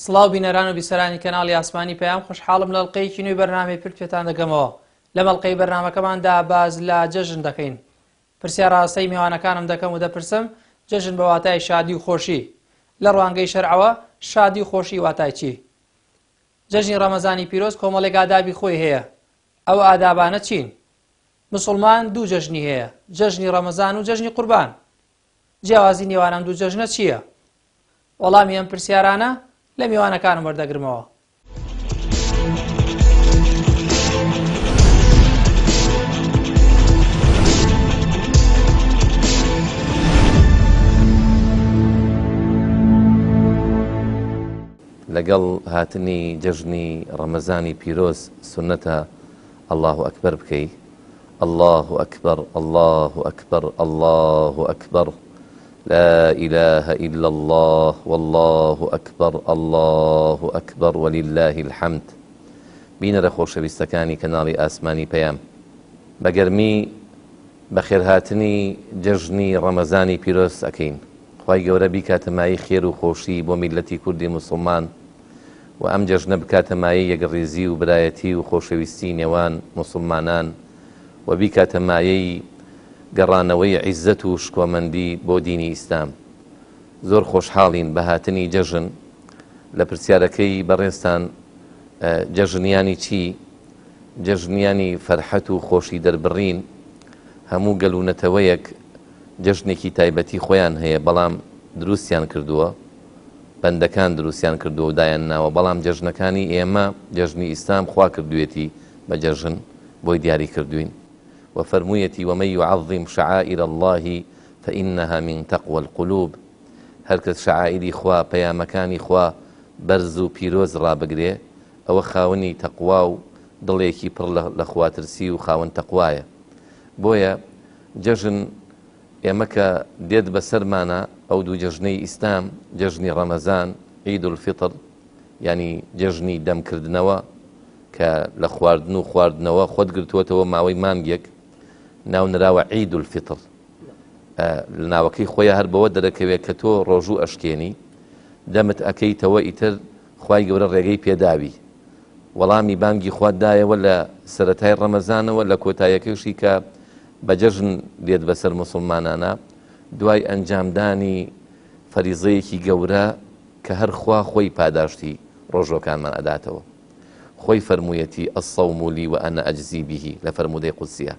سڵاو بینەران و بیسەرانی کەناڵی ئاسمانی پەیام، خۆشحاڵم لە ئەڵقەیەکی نوێی بەرنامەی پێتان دەگەمەوە. لەم ئەڵقەی بەرنامەکەماندا باز لە جەژن دەکەین. پرسیار ڕاستەی میوانەکانم دەکەم و دەپرسم جەژن بە واتای شادی و خۆشی لە ڕوانگەی شەرعەوە شادی و خۆشی واتای چی؟ جەژنی ڕەمەزانی پیرۆز کۆمەڵێک ئادابی خۆی هەیە. ئەو ئادابانە چین؟ مسلمان دوو جەژنی هەیە، جەژنی ڕەمەزان و جەژنی قوربان. جیاوازی نێوان ئەم دوو جەژنە چییە؟ وەڵامی ئەم پرسیارانە لە میوانەکانم وەردەگرمەوە. لەگەڵ هاتنی جەژنی ڕەمەزانی پیرۆز سنەتە الله ئەکبەر بکەی. الله أكبر الله أكبر الله أكبر لا إله إلا الله والله أكبر الله أكبر ولله الحمد. بینەرە خۆشەویستەکانی کەناڵی ئاسمانی پەیام، بەگەرمی بەخێرهاتنی جەژنی ڕەمەزانی پیرۆز ئەکەین. خوای گەورە بیکاتەمایی خێر و خۆشی بۆ میلەتی کوردی مسلمان و ئەم جەژنە بکاتەمایی یەکڕێزی و برایەتی و خۆشەویستی نێوان مسلمانان و بیکاتەمایەی گەڕانەوەی عیزەت و شکۆمەندی بۆ دینی ئیسلام. زۆر خۆشحاڵین بە هاتنی جەژن. لە پرسیارەکەی بەڕێستان جەژنیانی چی؟ جەژنیانی فەرحەت و خۆشی دەربڕین. هەموو گەلوونەتەوەیەک جەژنێکی تایبەتی خۆیان هەیە، بەڵام دروستیان کردووە، بەندەکان دروستیان کردووە و دایان ناوە. بەڵام جەژنەکانی ئێمە جەژنی ئیسلام خوا کردوێتی بە جەژن، بۆی دیاری کردوین. وفرموویەتی ومن يعظم شعائر الله فإنها من تقوى القلوب. هەر کەس شعائری خوا، پەیامەکانی خوا بەرز و پیرۆز ڕابگرێ، ئەوە خاوەنی تەقوا و دڵێکی پڕ لە خواترسی و خاوەن تەقوایە. بۆیە جەژن ئێمە کە دێت بەسەرمانە ئەو دوو جەژنەی ئیسلام، جەژنی ڕەمەزان عید الفطر ینی جەژنی دەمکردنەوە کە لە خواردن و خواردنەوە خۆت گرتووەتەوە ماوەی مانگێک، ناونراوە عید الفطر. لە ناوەکەی خۆیان هەر بەوە دەرەکەوێت کە تۆ ڕۆژوو ئەشکێنی، دەمت ئەکەیتەوە ئیتر خوای گەورە ڕێگەی پێداوی، وەڵامی بانگی خواددایەوە لە سەرەتای ڕەمەزانەوە، لە کۆتایەکەشی کە بە جەژن دێت بەسەر مسلمانانە دوای ئەنجامدانی فەریزەیەکی گەورە کە هەر خوا خۆی پاداشتی ڕۆژۆکانمان ئەداتەوە. خۆی فەرموویەتی ئەسەوم لی و ئەنە ئەجزی بیهی لە فەرموودەی قودسیە.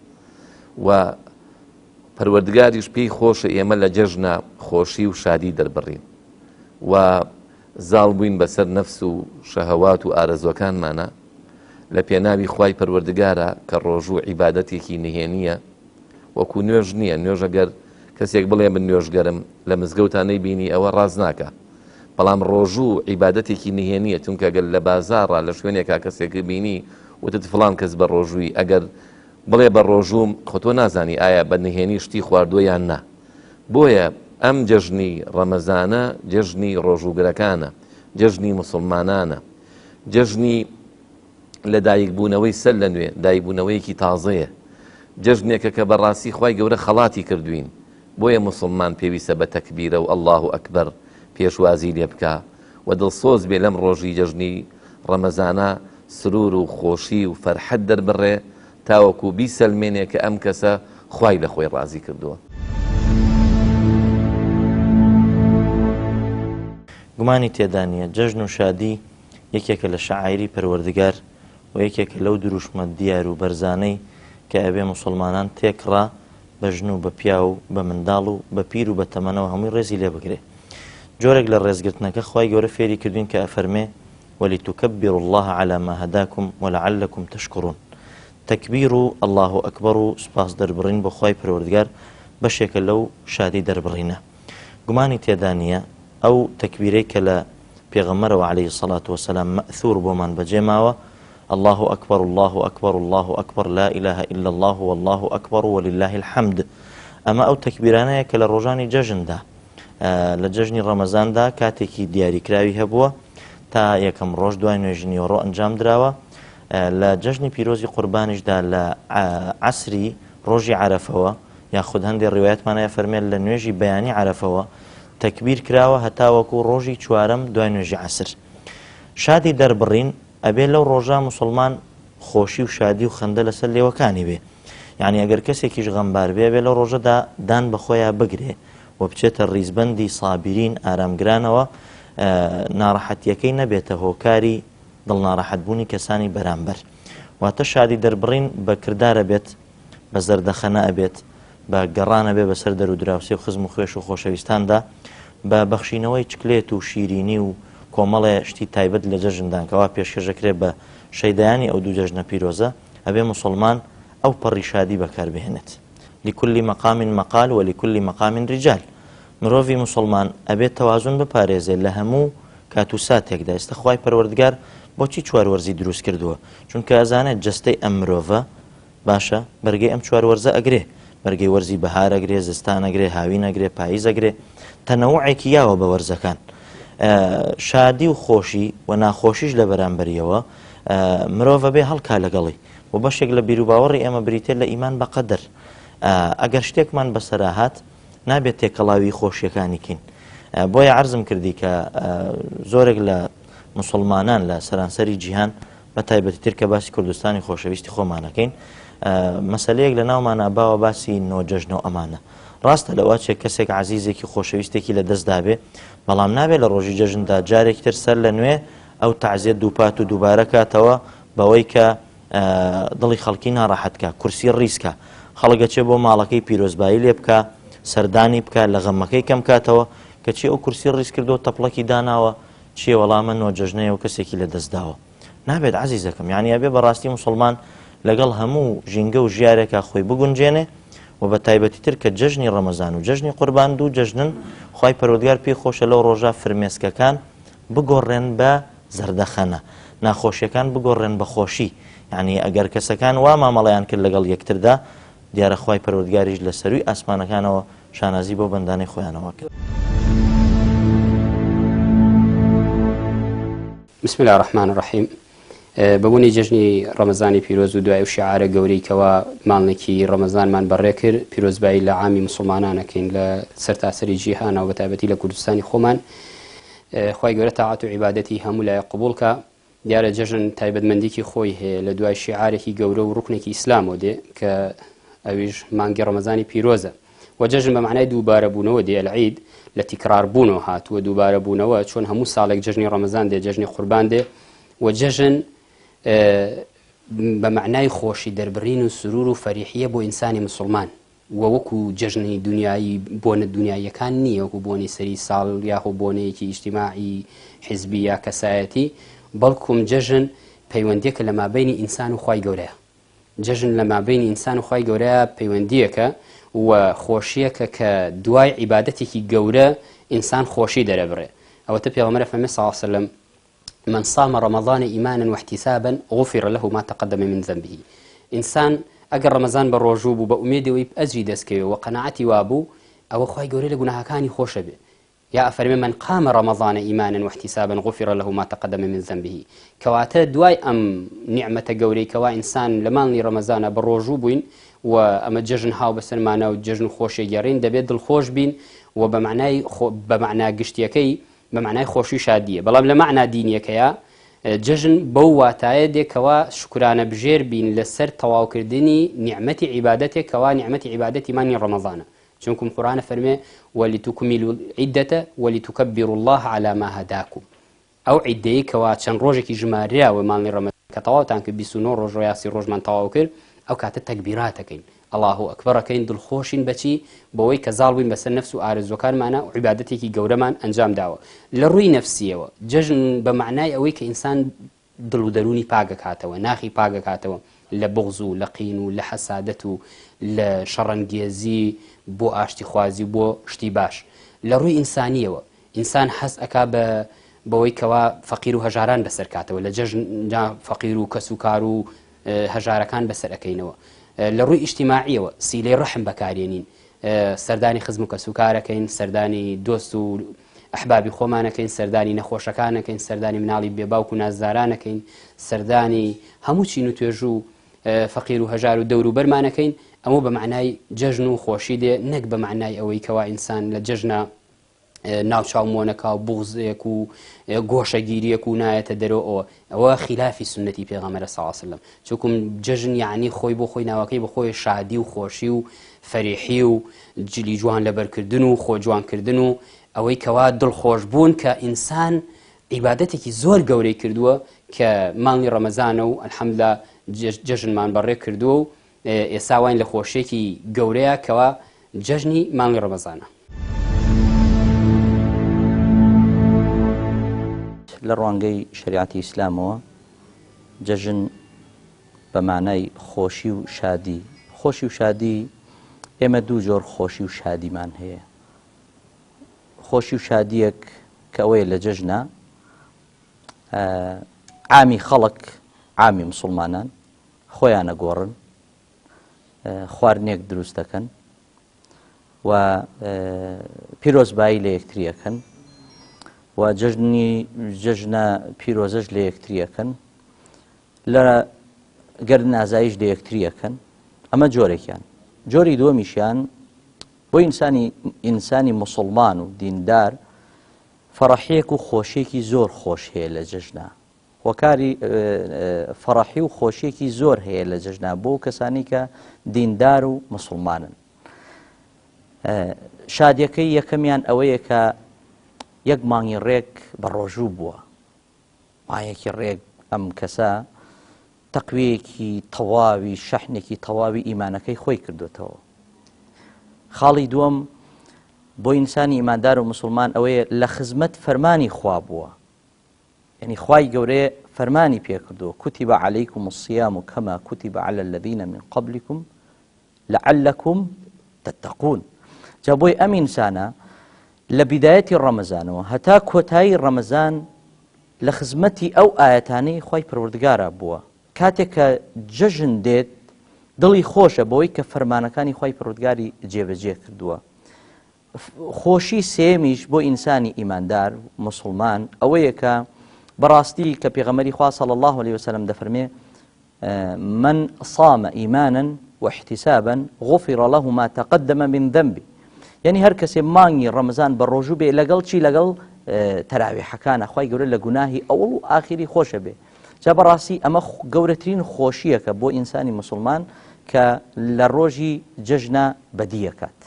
و پەروەردگاریش پێی خۆشە ئێمە لە جەژنە خۆشی و شادی دەربڕین و زاڵ بووین بەسەر نەفس و شەهەوات و ئارەزوەکانمانە لە پێناوی خوای پەروەردگارە کە ڕۆژوو عیبادەتێکی نهێنیە، وەکو نوێژ نییە. نوێژ ئەگەر کەسێک بڵێ من نوێژگەرم لە مزگەوتانەی بینی ئەوە ڕاز ناکە، بەڵام ڕۆژوو عیبادەتێکی نهێنیە. چونکە ئەگەر لە بازاڕە لە شوێنێکا کەسێکی بینی وتت فڵان کەس بە ڕۆژووی، ئەگەر بڵێ بە ڕۆژووم خۆ تۆ نازانی ئایا بە نهێنی شتی خواردووە یان نا. بۆیە ئەم جەژنی ڕەمەزانە جەژنی ڕۆژووگرەکانە، جەژنی مسلمانانە، جەژنی لە دایکبوونەوەی سەر لە نوێ، دایکبوونەوەیەکی تازەیە، جەژنێکە کە بەڕاستی خوای گەورە خەڵاتی کردوین. بۆیە مسلمان پێویستە بە تەکبیرە و الله ئەکبەر پێشوازی لێ بکە و دڵسۆز بێ لەم ڕۆژی جەژنی ڕەمەزانە سرور و خۆشی و فەرحەت دەربڕێ تاوەکو بیسەلمێنێ کە ئەم کەسە خوای لە خۆی ڕازی کردووە. گومانی تێدا نییە جەژن و شادی یەکێکە لە شەعائری پەروەردگار و یەکێکە لەو دروشمە دیار و بەرزانەی کە ئەبێ مسلمانان تێکڕا بە ژن و بە پیا و بە منداڵ و بە پیر و بە تەمەنەوە هەمووی ڕێزی لێ بگرێ. جۆرێک لە ڕێزگرتنەکە خوای گەورە فێری کردوین کە ئەفەرمێ وەلیتوکەبیروا الله عەلا ما هەداکم وەلەعەلەکم تەشکوڕون. تەکبیر و الله ئەکبەر و سوپاس دەربڕین بۆ خوای پەروەردگار بەشێکە لەو شادی دەربڕینە. گومانی تێدا نییە ئەو تەکبیرەی کە لە پێغەمبەرەوە عەلەیهی سەڵات وەسەلام مەئثور بۆمان بەجێ ماوە، الله أكبر الله أكبر الله أكبر لا إله إلا الله والله أكبر ولله الحمد. أما أو تكبيرانه كلا روجاني ججن دا لججني رمضان دا كاتيكي دياري كراوي هبوه تا يكم روج دوای نوێژی نیوەڕۆ ئەنجام دراوە. لە جەژنی پیرۆزی قوربانیشدا لە عەسری ڕۆژی عەرەفەوە یاخود هەندێک ڕیوایەتمانەیە فەرمێن لە نوێژی بەیانی عەرەفەوە تەکبیر کراوە هەتا وەکو ڕۆژی چوارەم دوای نوێژی عەسر. شادی دەربڕین ئەبێ لەو ڕۆژە موسڵمان خۆشی و شادی و خەندە لەسەر لێوەکانی بێ. یعنی ئەگەر کەسێکیش غەمبار بێ لەو ڕۆژەدا دان بە خۆیان بگرێ و بچێتە ڕیزبەندی سابیرین ئارامگرانەوە، ناڕەحەتیەکەی نەبێتە هۆکاری دڵناڕەحەتبوونی کەسانی بەرامبەر. واتە شادی دەربڕین بە کردارە بێت، بە زەردەخەنە ئەبێت، بە گەڕانە بێ بەسەر دەرو دراوسێ و خزم و خوێش و خۆشەویستاندا، بە بەخشینەوەی چکلێت و شیرینی و کۆمەڵێ شتی تایبەت لە جەژندان کەوا پێشکەشەکرێت بە شەیدایانی ئەو دوو جەژنە پیرۆزە، ئەبێ موسڵمان ئەو پەڕی شادی بەکاربهێنێت. لكل مقام مقال ولكل مقام رجال. مرۆڤی موسڵمان ئەبێت تەوازن بپارێزێت لە هەموو کات و ساتێکدا. ئێستا خوای پەروەردگار بۆچی چواروەرزی دروست کردووە؟ چونکە ئەزانێت جەستەی ئەم مرۆڤە باشە بەرگەی ئەم چواروەرزە ئەگرێ، بەرگەی وەرزی بەهار ئەگرێ، زستان ئەگرێ، هاوین ئەگرێ، پاییز ئەگرێ، تەنەوعێکی یاوە بە وەرزەکان. شادی و خۆشی و ناخۆشیش لە بەرامبەریەوە مرۆڤە بێ هەڵکا لەگەڵی و بەشێک لە بیر و باوەڕی ئێمە بریتێت لە ئیمان بەقەدر. ئەگەر شتێکمان بەسەرا هات نابێت تێکەڵاوی خۆشیەکانی کین. بۆیە عەرزم کردی کە زۆرێک لە مسلمانان لە سەرانسەری جیهان بە تایبەتیتر کە باسی کوردستانی خۆشەویستی خۆمانەکەین، مەسەلەیەک لە ناومانە باوە باسی نۆجەژنەوە ئەمانە. ڕاستە لەوە چێک کەسێک عەزیزێکی خۆشەویستێکی لە دەستدا بێ، بەڵام نابێت لە ڕۆژی جەژندا جارێک تر سەر لە نوێ ئەو تەعزیەت دووپات و دووبارە کاتەوە بەوەی کە دڵی خەڵکی ناڕەحەتکە، کورسی ڕیسکە، خەڵک ئەچێ بۆ ماڵەکەی پیرۆزبایی لێ بکە، سەردانی بکە، لە غەمەکەی کەم کاتەوە کەچی ئەو کورسی ڕیس کردەوە تەپڵەکی داناوە چیە وەڵامە نۆجەژنەیە و کەسێکی لە دەستداوە. نابێت عەزیزەکەم، یعنی ئەبێ بەڕاستی موسڵمان لەگەڵ هەموو ژینگە و ژیارێکە خۆی بگونجێنێ و بە تایبەتیتر کە جەژنی ڕەمەزان و جەژنی قوربان دوو جەژنن خوای پەروەردگار پێی خۆشە لەو ڕۆژە فرمێسکەکان بگۆڕێن بە زەردەخەنە، ناخۆشیەکان بگۆڕێن بە خۆشی. یعنی ئەگەر کەسەکان وا مامەڵەیان کرد لەگەڵ یەکتردا، دیارە خوای پەروەردگاریش لە سەروی ئاسمانەکانەوە شانازی بۆ بەندانەی خۆیانەوە کرد. بسم الله الرحمن الرحیم. بەبوونی جەژنی ڕەمەزانی پیرۆز و دوای و شیعارە گەورەی کەوا ماڵنێکی ڕەمەزانمان بەڕێ کرد، پیرۆزبایی لە عامی مسلمانانەکەین لە سەرتاسەری جیهانەوە بە تایبەتی لە کوردستانی خۆمان. خوای گەورە تاعات و عیبادەتی هەموو لایە قبوڵکە. دیارە جەژن تایبەتمەندێکی خۆی هەیە لە دوای شیعارێکی گەورە و ڕوکنێکی ئیسلامەوە دێ کە ئەویش مانگی ڕەمەزانی پیرۆزە و جەژن بە معنای دووبارە بوونەوە دێ العید لە تیکرار بوونەوە هاتووە دووبارە بوونەوە، چۆن هەموو ساڵێک جەژنی ڕەمەزان دێ، جەژنی قوربان دێ و جەژن بە معنای خۆشی دەربڕین و سرور و فەریحیە بۆ ئینسانی مسلمان و وەکو جەژنی دنیایی بۆنە دنیاییەکان نییە، وەکو بۆنی سەری ساڵ یاخو بۆنەیەکی ئیجتیماعی حیزبی یا کەسایەتی، بەڵکوم جەژن پەیوەندیەکە لە مابینی ئینسان و خوای گەورەیە. جەژن لە مابینی ئینسان و خوای گەورەیە پەیوەندیەکە و خۆشیەکە کە دوای عیبادەتێکی گەورە ئینسان خۆشی دەرەبڕێ. ئەوەتە پێغەمبەر فەرمێ صلی الله علیه وسلم من صام رمضان إيمانا واحتسابا غفر له ما تقدم من ذنبه. إنسان ئەگەر ڕەمەزان بە ڕۆژوو بوو بە ئومێدەوەی ئەجری دەستکەوێ و قەناعەتی وابوو، ئەوە خوای گەورەی لە گوناهەکانی خۆشە بێ. یا ئەفەرمێ من قام رمضان إيمانا واحتسابا غفر له ما تقدم من ذنبه. کەواتە دوای ئەم نیعمەتە گەورەی کەوا ئینسان لە ماڵنی ڕەمەزانە بە ڕۆژوو بووین و ئەمە جەژن هاو بەسەرمانە و جەژن خۆشی گەڕین، دەبێت دڵخۆش بین و بە معنای گشتیەکەی بە معنای خۆشی شادیە. بەڵام لە معنای دینیەکەیە جەژن بەو واتایە دێکەوە شکرانە بژێر بین لەسەر تەواوکردنی نیعمەتی عیبادەتێک کەوا نیعمەتی عیبادەتی مانی ڕەمەزانە. چونکم قورآنە فەرمێ وەلیتوکمیلوا العیدەتە وەلیتوکەبیروا الله على ما هەداکم. ئەو عیدەیە کەوا چەند ڕۆژێکی ژمارراوە ماڵنی ڕەمەزان کە تەواوتان کرد 29 ڕۆژ و یاسی ڕۆژمان تەواو کرد، ئەو کاتە تەکبیراتەکەین، الله ئەکبەرەکەین، دڵخۆشین بەچی بەوەی کە زاڵ بووین بەسەر نەفس و ئارزوەکانمانە و عیبادەتێکی گەورەمان ئەنجام داوە. لە ڕووی نەفسیەوە جەژن بە معنای ئەوەی کە ئینسان دڵ و دەرونی پاگەکاتەوە، ناخی پاگەکاتەوە لە بغز و لە قین و لە حەسادەت و لە شەڕەنگێزی بۆ ئاشتی خوازی بۆ شتی باش. لە ڕووی ئینسانیەوە ئینسان حەز ئەکا بەوەی کەوا فەقیر و هەژاران بەسەر کاتەوە، لە جەژن فەقیر و کەس و کار و هەژارەکان بەسەر ئەەکەینەوە. لە ڕووی ئیجتیماعیەوە سیلەی ڕەحم بەکارێنین، سەردانی خزم و کەسوکارەکەین، سەردانی دۆست و ئەحبابی خۆمانەکەین، سەردانی نەخۆشەکانەکەین، سەردانی مناڵی بێباوک و نازدارانەکەین، سەردانی هەموو چین و توێژ و فەقیر و هەژار و دەور و بەرمانەکەین. ئەمە بە معنای جەژن و خۆشی دێ، نەک بە معنای ئەوەی کەوا ئینسان لە جەژنە ناوچاومۆنەکە و بوغزێک و گۆشەگیریەک و نایەتە دەرەوە ئەوە خلافی سنەتی پێغەمبەر صلی الله علیه وسلم چونکە جەژن یعنی خۆی بۆ خۆی ناوەکەی بە خۆی شادی و خۆشی و فەریحی و جلی جوان لەبەرکردن و خۆ جوانکردن و ئەوەی کەوا دڵخۆش بوون کە ئینسان عیبادەتێکی زۆر گەورەی کردووە کە مانگی ڕەمەزانە و ئەلحەمدولیلا جەژنمان بەڕێ کردووە و ئێستا وین لە خۆشیێکی گەورەیە کەوا جەژنی مانگی ڕەمەزانە. لە ڕوانگەی شریعەتی ئیسلامەوە جەژن بە مانای خۆشی و شادی خۆشی و شادی ئێمە دوو جۆر خۆشی و شادیمان هەیە. خۆشی و شادیەک کە ئەوەیە لە جەژنە عامی خەڵک عامی مسلمانان خۆیانە گۆڕن خواردنێک دروست دەکەن و پیرۆزبایی لە یەکتریەکەن و جەژنە پیرۆزەش لە یەکتریەکەن لە گەرد نازایش لە یەکتریەکەن. ئەمە جۆرێکیان. جۆری دووەمیشیان بۆ ئینسانی مسلمان و دیندار فەڕەحیەک و خۆشیێکی زۆر خۆش هەیە لە جەژنە. هۆکاری فەڕەحی و خۆشیێکی زۆر هەیە لە جەژنە بۆ کەسانی کە دیندار و مسلمانن. شادیەکەی یەکەمیان ئەوەیە کە یەک مانگی ڕێک بە ڕۆژوو بووە. مایەکی ڕێک ئەم کەسە تەقویەکی تەواوی شەحنێکی تەواوی ئیمانەکەی خۆی کردوێتەوە. خاڵی دووەم بۆ ئینسانی ئیماندار و مسلمان ئەوەیە لە خزمەت فەرمانی خوا بووە. یعنی خوای گەورەیە فەرمانی پێکردووە كتب عليكم الصيام كما كتب على الذين من قبلكم لعلكم تتقون. جا بۆی ئەم ئینسانە لە بیدایەتی ڕەمەزانەوە هەتا کۆتایی ڕەمەزان لە خزمەتی ئەو ئاەتانەی خوای پەروەردگارە بووە. کاتێک کە جەژن دێت دڵی خۆشە بەوەی کە فەرمانەکانی خوای پەروەردگاری جێبەجێ کردووە. خۆشی سێمیش بۆ ئینسانی ئیماندار مسلمان ئەوەیە کە بەڕاستی کە پێغەمبەری خوا صلی الله عليه وسلم دەفەرمێ من صام إيمانا واحتسابا غفر له ما تقدم من ذنبه. یعنی هەر کەسێ مانگی ڕەمەزان بە ڕۆژوو بێ لەگەڵ چی لەگەڵ تەراویحەکانە خوای گەورە لە گوناهی ئەوڵ و ئاخری خۆشە بێ. جا بەڕاستی ئەمە گەورەترین خۆشیەکە بۆ ئینسانی مسلمان کە لە ڕۆژی جەژنە بەدیەکات.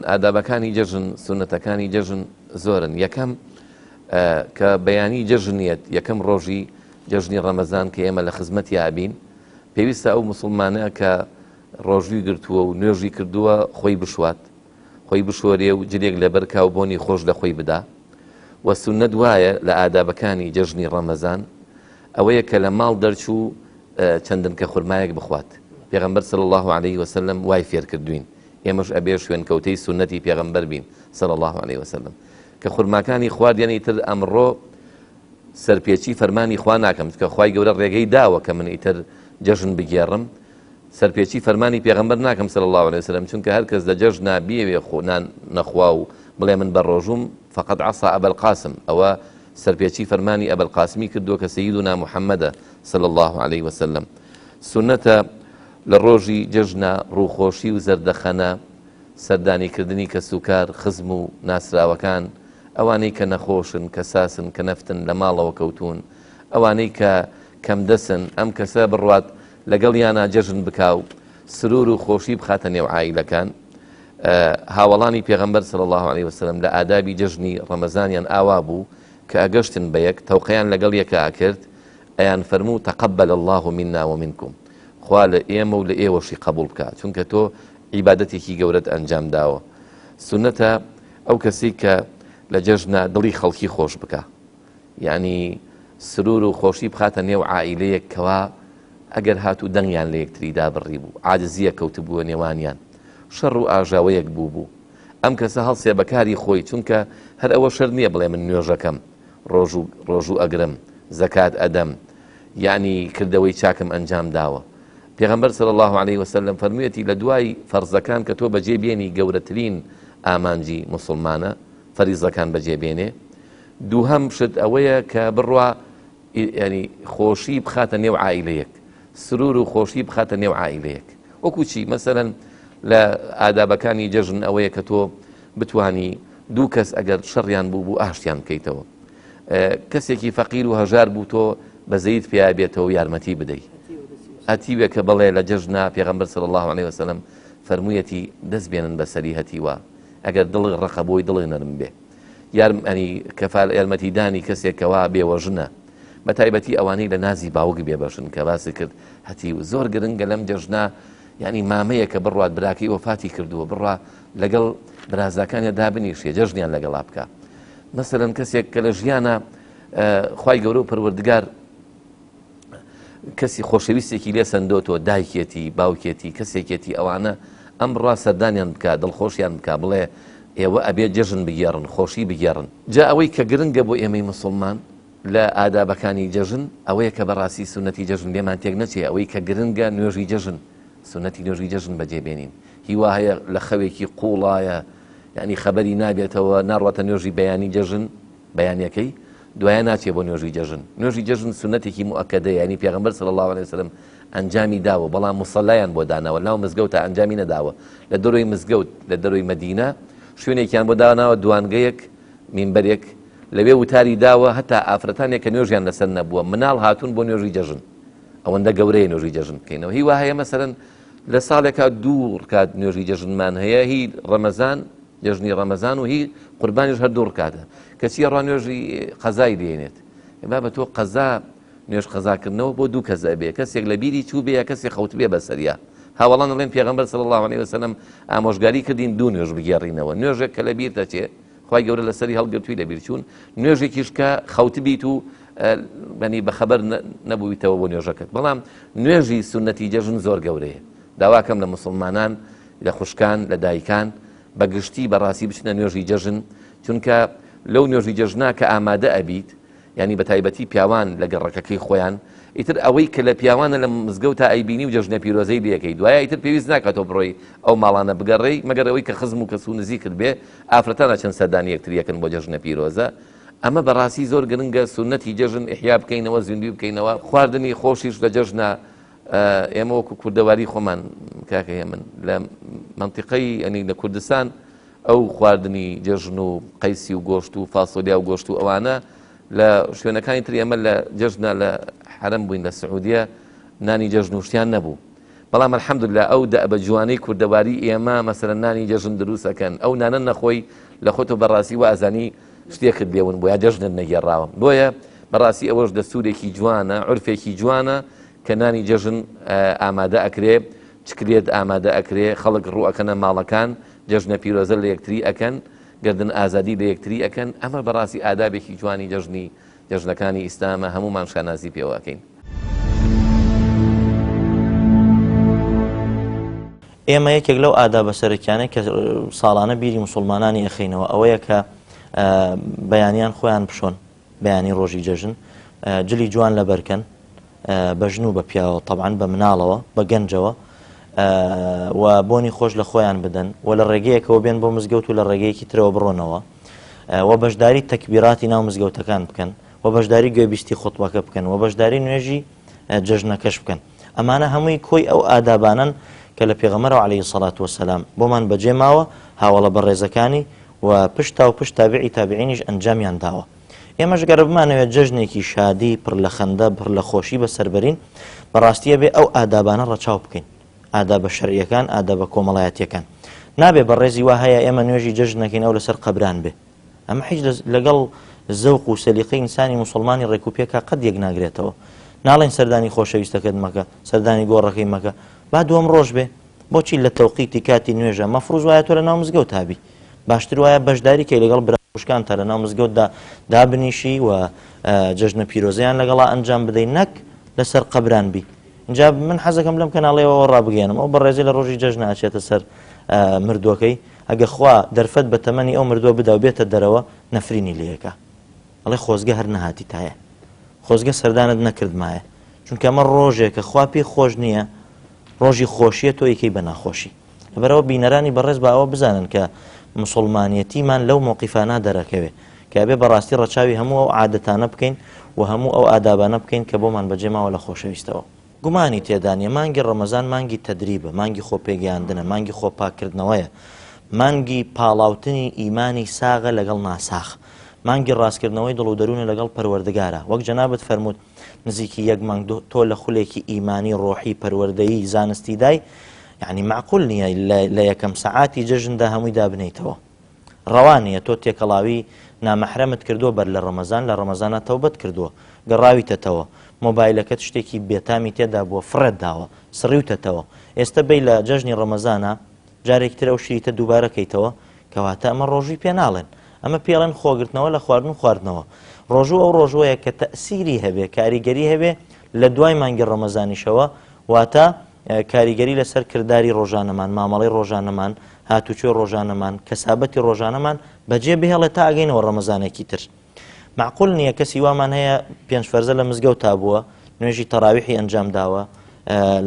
ئادابەکانی جەژن سونەتەکانی جەژن زۆرن. یەکەم کە بەیانی جەژنیەت یەکەم ڕۆژی جەژنی ڕەمەزان کە ئێمە لە خزمەتی ئابین پێویستە ئەو مسلمانە کە ڕۆژوی گرتووە و نوێژی کردووە خۆی بشوات خۆی بشۆرێ و جلێک لەبەر کا و بۆنی خۆش لە خۆی بدا. و سونەت وایە لە ئادابەکانی جەژنی ڕەمەزان ئەوەیە کە لە ماڵ دەرچوو چەندن کە خورمایەک بخوات. پێغەمبەر صلی الله عليه وسلم وای فێر کردوین ئێمەش ئەبێ شوێنکەوتەی سونەتی پێغەمبەر بین صلی الله عليه وسلم کە خورماکانی خواردیانی تر ئەمڕۆ سەرپێچی فەرمانی خوا ناکەم کە خوای گەورە ڕێگەی داوە کە من ئیتر جەژن بگێڕم سەرپێچی فەرمانی پێغەمبەر ناکەم صلی الله عليه وسلم چونکە هەر کەس لە جەژن نابیەوێ خۆنان نەخوا و بڵێ من بە ڕۆژوم فقط عصا ئەبەل قاسم ئەوە سەرپێچی فەرمانی ئەبەل قاسمی کردووە کە سەییدونا محەممەدە صلی الله عليه وسلم. سونەتە لە ڕۆژی جەژنە ڕووخۆشی و زەردەخەنە سەردانیکردنی کە سوکار خزم و ناسراوەکان ئەوانەی کە نەخۆشن کە ساسن کە نەفتن لە ماڵەوە کەوتون ئەوانەی کە کەم دەسن ئەم کەسە بڕوات لەگەڵ یانە جەژن بکاو سرور و خۆشی بخاتە نێو عائیلەکان. هاوڵانی پێغەمبەر صلی الله عليه وسلم لە ئادابی جەژنی ڕەمەزانیان ئاوا بوو کە ئەگەشتن بە یەک تەوقەیان لەگەڵ یەکە ئاکرد ئەیان فەرموو تەقەبەل الله منا ومنکم خوا لە ئێمە و لە ئێوەشی قبول بکات چونکە تۆ عیبادەتێکی گەورەت ئەنجام داوە. سونەتە ئەو کەسی کە لە جەژنە دڵی خەڵکی خۆش بکە یعنی سرور و خۆشی بخاتە نێو عائیلەیەک کەوا ئەگەر هاتوو دەنگیان لە یەکتریدا بڕی بوو عاجزیە کەوت بووە نێوانیان شەڕ و ئاژاوەیەک بوو ئەم کەسە هەڵسێ بەکاری خۆی چونکە هەر ئەوە شەر نییە بڵێ من نوێژەکەم ڕۆژوو ئەگرم زەکات ئەدەم یعنی کردەوەی چاکم ئەنجام داوە. پێغەمبەر صلی الله عليه وسلم فەرموویەتی لە دوای فەرزەکان کە تۆ بەجێبێنی گەورەترین ئامانجی مسلمانە فەریزەکان بەجێبێنێ دووهەم شت ئەوەیە کە بڕوا ینی خۆشی بخاتە نێو عائیلەیەک، سرور و خۆشی بخاتە نێو عائیلەیەک. وەکو چی مەسەرەن لە ئادابەکانی جەژن ئەوەیە کە تۆ بتوانی دوو کەس ئەگەر شەڕیان بوو ئاشتیان بکەیتەوە، کەسێکی فەقیر و هەژار بوو تۆ بەزەیت پێیا بێتەوە یارمەتی بدەیت. هەتیوێ کە بڵێ لە جەژنا پێغەمبەر صلی الله عليه وسلم فەرموویەتی دەست بێنن بەسەری هەتیوە ئەگەر دڵی ڕقە بۆی دڵی نەرم بێ. یارمەنی کەفال یارمەتیدانی کەسێکەوە بێوەژنە، بە تایبەتی ئەوانەی لە نازی باوک بێبەشن کە باسی کرد هەتی زۆر گرنگە لەم جەژنا، ینی مامەیە کە بڕوات براکەی وەفاتی کردووە بڕوا لەگەڵ برازەکانیان دابنیشێ جەژنیان لەگەڵا بکە. مەسەلەن کەسێک کە لە ژیانە خوای گەورە و پەروەردگار کەسی خۆشەویستێکی لێ سندۆتەوە، دایکێتی باوکێتی کەسێکێتی ئەوانە ئەم ڕوا سەردانیان بکە دڵخۆشیان بکە بڵێ ئێوە ئەبێ جەژن بگێڕن خۆشی بگێڕن. جا ئەوەی کە گرنگە بۆ ئێمەی مسلمان لە ئادابەکانی جەژن ئەوەیە کە بەڕاستی سونەتی جەژن لێمان تێک نەچێ، ئەوەی کە گرنگە نوێژی جەژن سونەتی نوێژی جەژن بەجێبێنین. هیوا هەیە لە خەوێکی قوڵایە ینی خەبەری نابێتەوە ناڕواتە نوێژی بەیانی جەژن بەیانیەکەی دوایە ناچێ بۆ نوێژی جەژن. نوێژی جەژن سونەتێکی مؤکەدە، ینی پێغەمبەر صلی الله عليه وسلم ئەنجامی داوە، بەڵام موسەلایان بۆ داناوە ناو مزگەوتە ئەنجامی نەداوە. لە دەروی مزگەوت لە دەروی مەدینە شوێنێکیان بۆ داناوە دوانگەیەک مینبەرێک لەوێ وتاری داوە هەتا ئافرەتانێک کە نوێژیان لەسەر نەبووە مناڵ هاتوون بۆ نوێژی جەژن، ئەوەندە گەورەیە نوێژی جەژن بکەینەوە. هیوا هەیە مەسەرەن لە ساڵێکا دوو ڕکات نوێژی جەژنمان هەیە، هی ڕەمەزان جەژنی ڕەمەزان و هی قوربانیش هەردوو ڕکاتە. کەچی ڕوا نوێژی قەزای دێنێت با بە تۆ قەزا نوێژ قەزاکردنەوە بۆ دوو کەس ئەبێ، کەسێک لە بیری چوو بێ کەسێک خەوت بێ بەسەریا. هاوڵان دەڵێن پێغەمبەر صلی الله عليه وسلم ئامۆژگاری کردین دوو نوێژ بگێڕینەوە، نوێژێک کە لە بیر دەچێ خوای گەورە لەسەری هەڵگرتووی لە بیر چوون، نوێژێکیش کە خەوت بیت و بەنی بەخەبەر نەبوویتەوە بۆ نوێژەکەت. بەڵام نوێژی سونەتی جەژن زۆر گەورەیە. داواکەم لە مسلمانان لە خوشکان لە دایکان بەگشتی بەڕاستی بچنە نوێژی جەژن، چونکە لەو نوێژی جەژنا کە ئامادە ئەبیت ینی بە تایبەتی پیاوان لە گەڕەکەکەی خۆیان ئیتر ئەوەی کە لە پیاوانە لە مزگەوتە ئەیبینی و جەژنە پیرۆزەی لەکەی دوایە ئیتر پێویست ناکاتەوە بڕۆی ئەو ماڵانە بگەڕێی مەگەر ئەوەی کە خزم و کەسوو نزیک کرد بێ ئافرەتانە چەند سەردانی یەکتریەکەن بۆ جەژنە پیرۆزە. ئەمە بەڕاستی زۆر گرنگە سونەتی جەژن ئیحیا بکەینەوە زیندوی بکەینەوە. خواردنی خۆشیش لە جەژنە ئێمە وەکو کوردەواری خۆمان کاکە من لە منتیقەی ئەنی لە کوردستان ئەو خواردنی جەژن و قەیسی و گۆشت و فاسۆلیا و گۆشت و ئەوانە لە شوێنەکانی تر ئێمە لە جەژنە لە حرم بووین لە سعودیە نانی جەژن و شتیان نەبوو. بەڵام الحەمدوللا ئەو بە جوانەی کوردەواری ئێمە مەسەلەن نانی جەژن دروستەکەن، ئەو نانە نەخۆی لە خۆتۆ بەڕاستی و ئازانی شتێکت بێون بۆ یا جەژنت نەگێڕاوە. بۆیە بەڕاستی ئەوەش دەستورێکی جوانە عورفێکی جوانە کە نانی جەژن ئامادە ئەکرێ، چکرێت ئامادە ئەکرێ، خەڵک ڕوئەکەنە ماڵەکان جەژنە پیرۆزە لە یەکتری ئەکەن، گردن ئازادی لە یەکتری ئەکەن. ئەمە بەڕاستی ئادابێکی جوانی جەژنەکانی ئیسلامە، هەمومان شانازی پێوەکەین. ئێمە یەکێک لەو ئادابە سەرەکیانەی کە ساڵانە بیری مسلمانانی ئەخینەوە ئەوەیە کە بەیانیان خۆیان بشۆن، بەیانی ڕۆژی جەژن جلی جوان لەبەرکەن بە ژن و بە پیاوە طبعاً بە مناڵەوە بە گەنجەوە و بۆنی خۆش لە خۆیان بدەن و لە ڕێگەیەکەوە بێن بۆ مزگەوت و لە ڕێگەیەکی ترەوە بڕۆنەوە و بەشداری تەکبیراتی ناو مزگەوتەکان بکەن و بەشداری گوێبیستی خوتبەکە بکەن و بەشداری نوێژی جەژنەکەش بکەن. ئەمانە هەمووی کۆی ئەو ئادابانن کە لە پێغەمبەرەوە عەلەیهی سەڵات وەسەلام بۆمان بەجێ ماوە، هاوڵە بەڕێزەکانی و پشتا و پشت تابعی تابعینیش ئەنجامیان داوە. ئێمەش گەرە بمانەوێت جەژنێکی شادی پڕ لە خەندە پڕ لە خۆشی بەسەربەرین بەڕاستیە بێ ئەو ئادابانە ڕەچاو بکەین، ئادابە شەرعیەکان ئادابە کۆمەڵایەتیەکان. نابێ بەڕێزی وا هەیە ئێمە نوێژی جەژنەکەین ئەو لەسەر قەبران بێ. ئەمە هیچ لەگەڵ زەوق و سەلیقەی ئینسانی مسلمانی ڕێکوپێکە قەت یەک ناگرێتەوە. ناڵێن سەردانی خۆشەویستەکەت مەکە، سەردانی گۆڕەکەی مەکە، با دووەم ڕۆژ بێ. بۆچی لە تەوقیتی کاتی نوێژە مەفروض وایە تۆ لە ناو مزگەوت هابی، باشتر وایە بەشداری کەی لەگەڵ براوشکان تا لە ناو مزگەوتدا دابنیشی و جەژنە پیرۆزەیان لەگەڵا ئەنجام بدەین، نەک لەسەر قەبران بی. اینجا من حەزەکەم لەم کەناڵەوە ڕابگەێنم ئەو بەڕێزی لە ڕۆژی جەژنە ئاچێتە سەر مردووەکەی ئەگە خوا دەرفەت بە تەمەنی ئەو مردووە بدا و بێتە دەرەوە نەفرینی لێیەکە، ئەڵێ خۆزگە هەر نەهاتی تایە، خۆزگە سەردانت نەکردمایە، چونکە ئەمە ڕۆژێکە خوا پێی خۆش نییە، ڕۆژی خۆشیە تۆ یەکەی بە ناخۆشی. لەبەرەوە بینەرانی بەڕێز بە ئەوە بزانن کە مسلمانیەتیمان لەو مووقیفانە دەرەکەوێ کە بێ بەڕاستی ڕەچاوی هەموو ئەو عادەتانە بکەین و هەموو ئەو ئادابانە بکەین کە بۆمان بەجێماوە لە خۆشەویستەوە. گومانی تێدا نیە مانگی ڕەمەزان مانگی تەدریبە، مانگی خۆپێگەیاندنە، مانگی خۆپاکردنەوەیە، مانگی پاڵاوتنی ئیمانی ساغە لەگەڵ ناساخ، مانگی ڕاستکردنەوەی دڵ و دەروونە لەگەڵ پەروەردگارە. وەک جەنابەت فەرمووت نزیکی یەک مانگ تۆ لە خولێکی ئیمانی ڕۆحی پەروەردەیی زانستی دای، یعنی معقول نییە لە یەکەم سەعاتی جەژندا هەمووی دابنیتەوە. ڕەوا نییە تۆ تێکەڵاوی نامەحرەمت کردووە بەر لە ڕەمەزان، لە ڕەمەزانە تەوبەت کردووە، گەڕاویتەتەوە، مۆبایلەکەت شتێکی بێتامی تێدا بووە فڕێت داوە، سڕیوتەتەوە، ئێستا بەی لە جەژنی ڕەمەزانە جارێکی ترە و شریتە دووبارەکەیتەوە، کەواتە ئەمە ڕۆژووی پێ ناڵێن، ئەمە پێڵێن خۆگرتنەوە لە خواردن و خواردنەوە. ڕۆژوو ئەو ڕۆژوەیە کە تەئسیری هەبێ، کاریگەری هەبێ لە دوای مانگی ڕەمەزانیشەوە، واتە کاریگەری لەسەر کردداری ڕۆژانەمان، مامەڵەی ڕۆژانەمان، هاتوچۆ ڕۆژانەمان، کەسابەتی ڕۆژانەمان بەجێ بهێڵێت تا ئەگەینەوە ڕەمەزانێکی تر. معقول نییە کەسی وامان هەیە 5 فەرزە لە مزگەوت تا بووە، نوێژی تەراویحی ئەنجام داوە،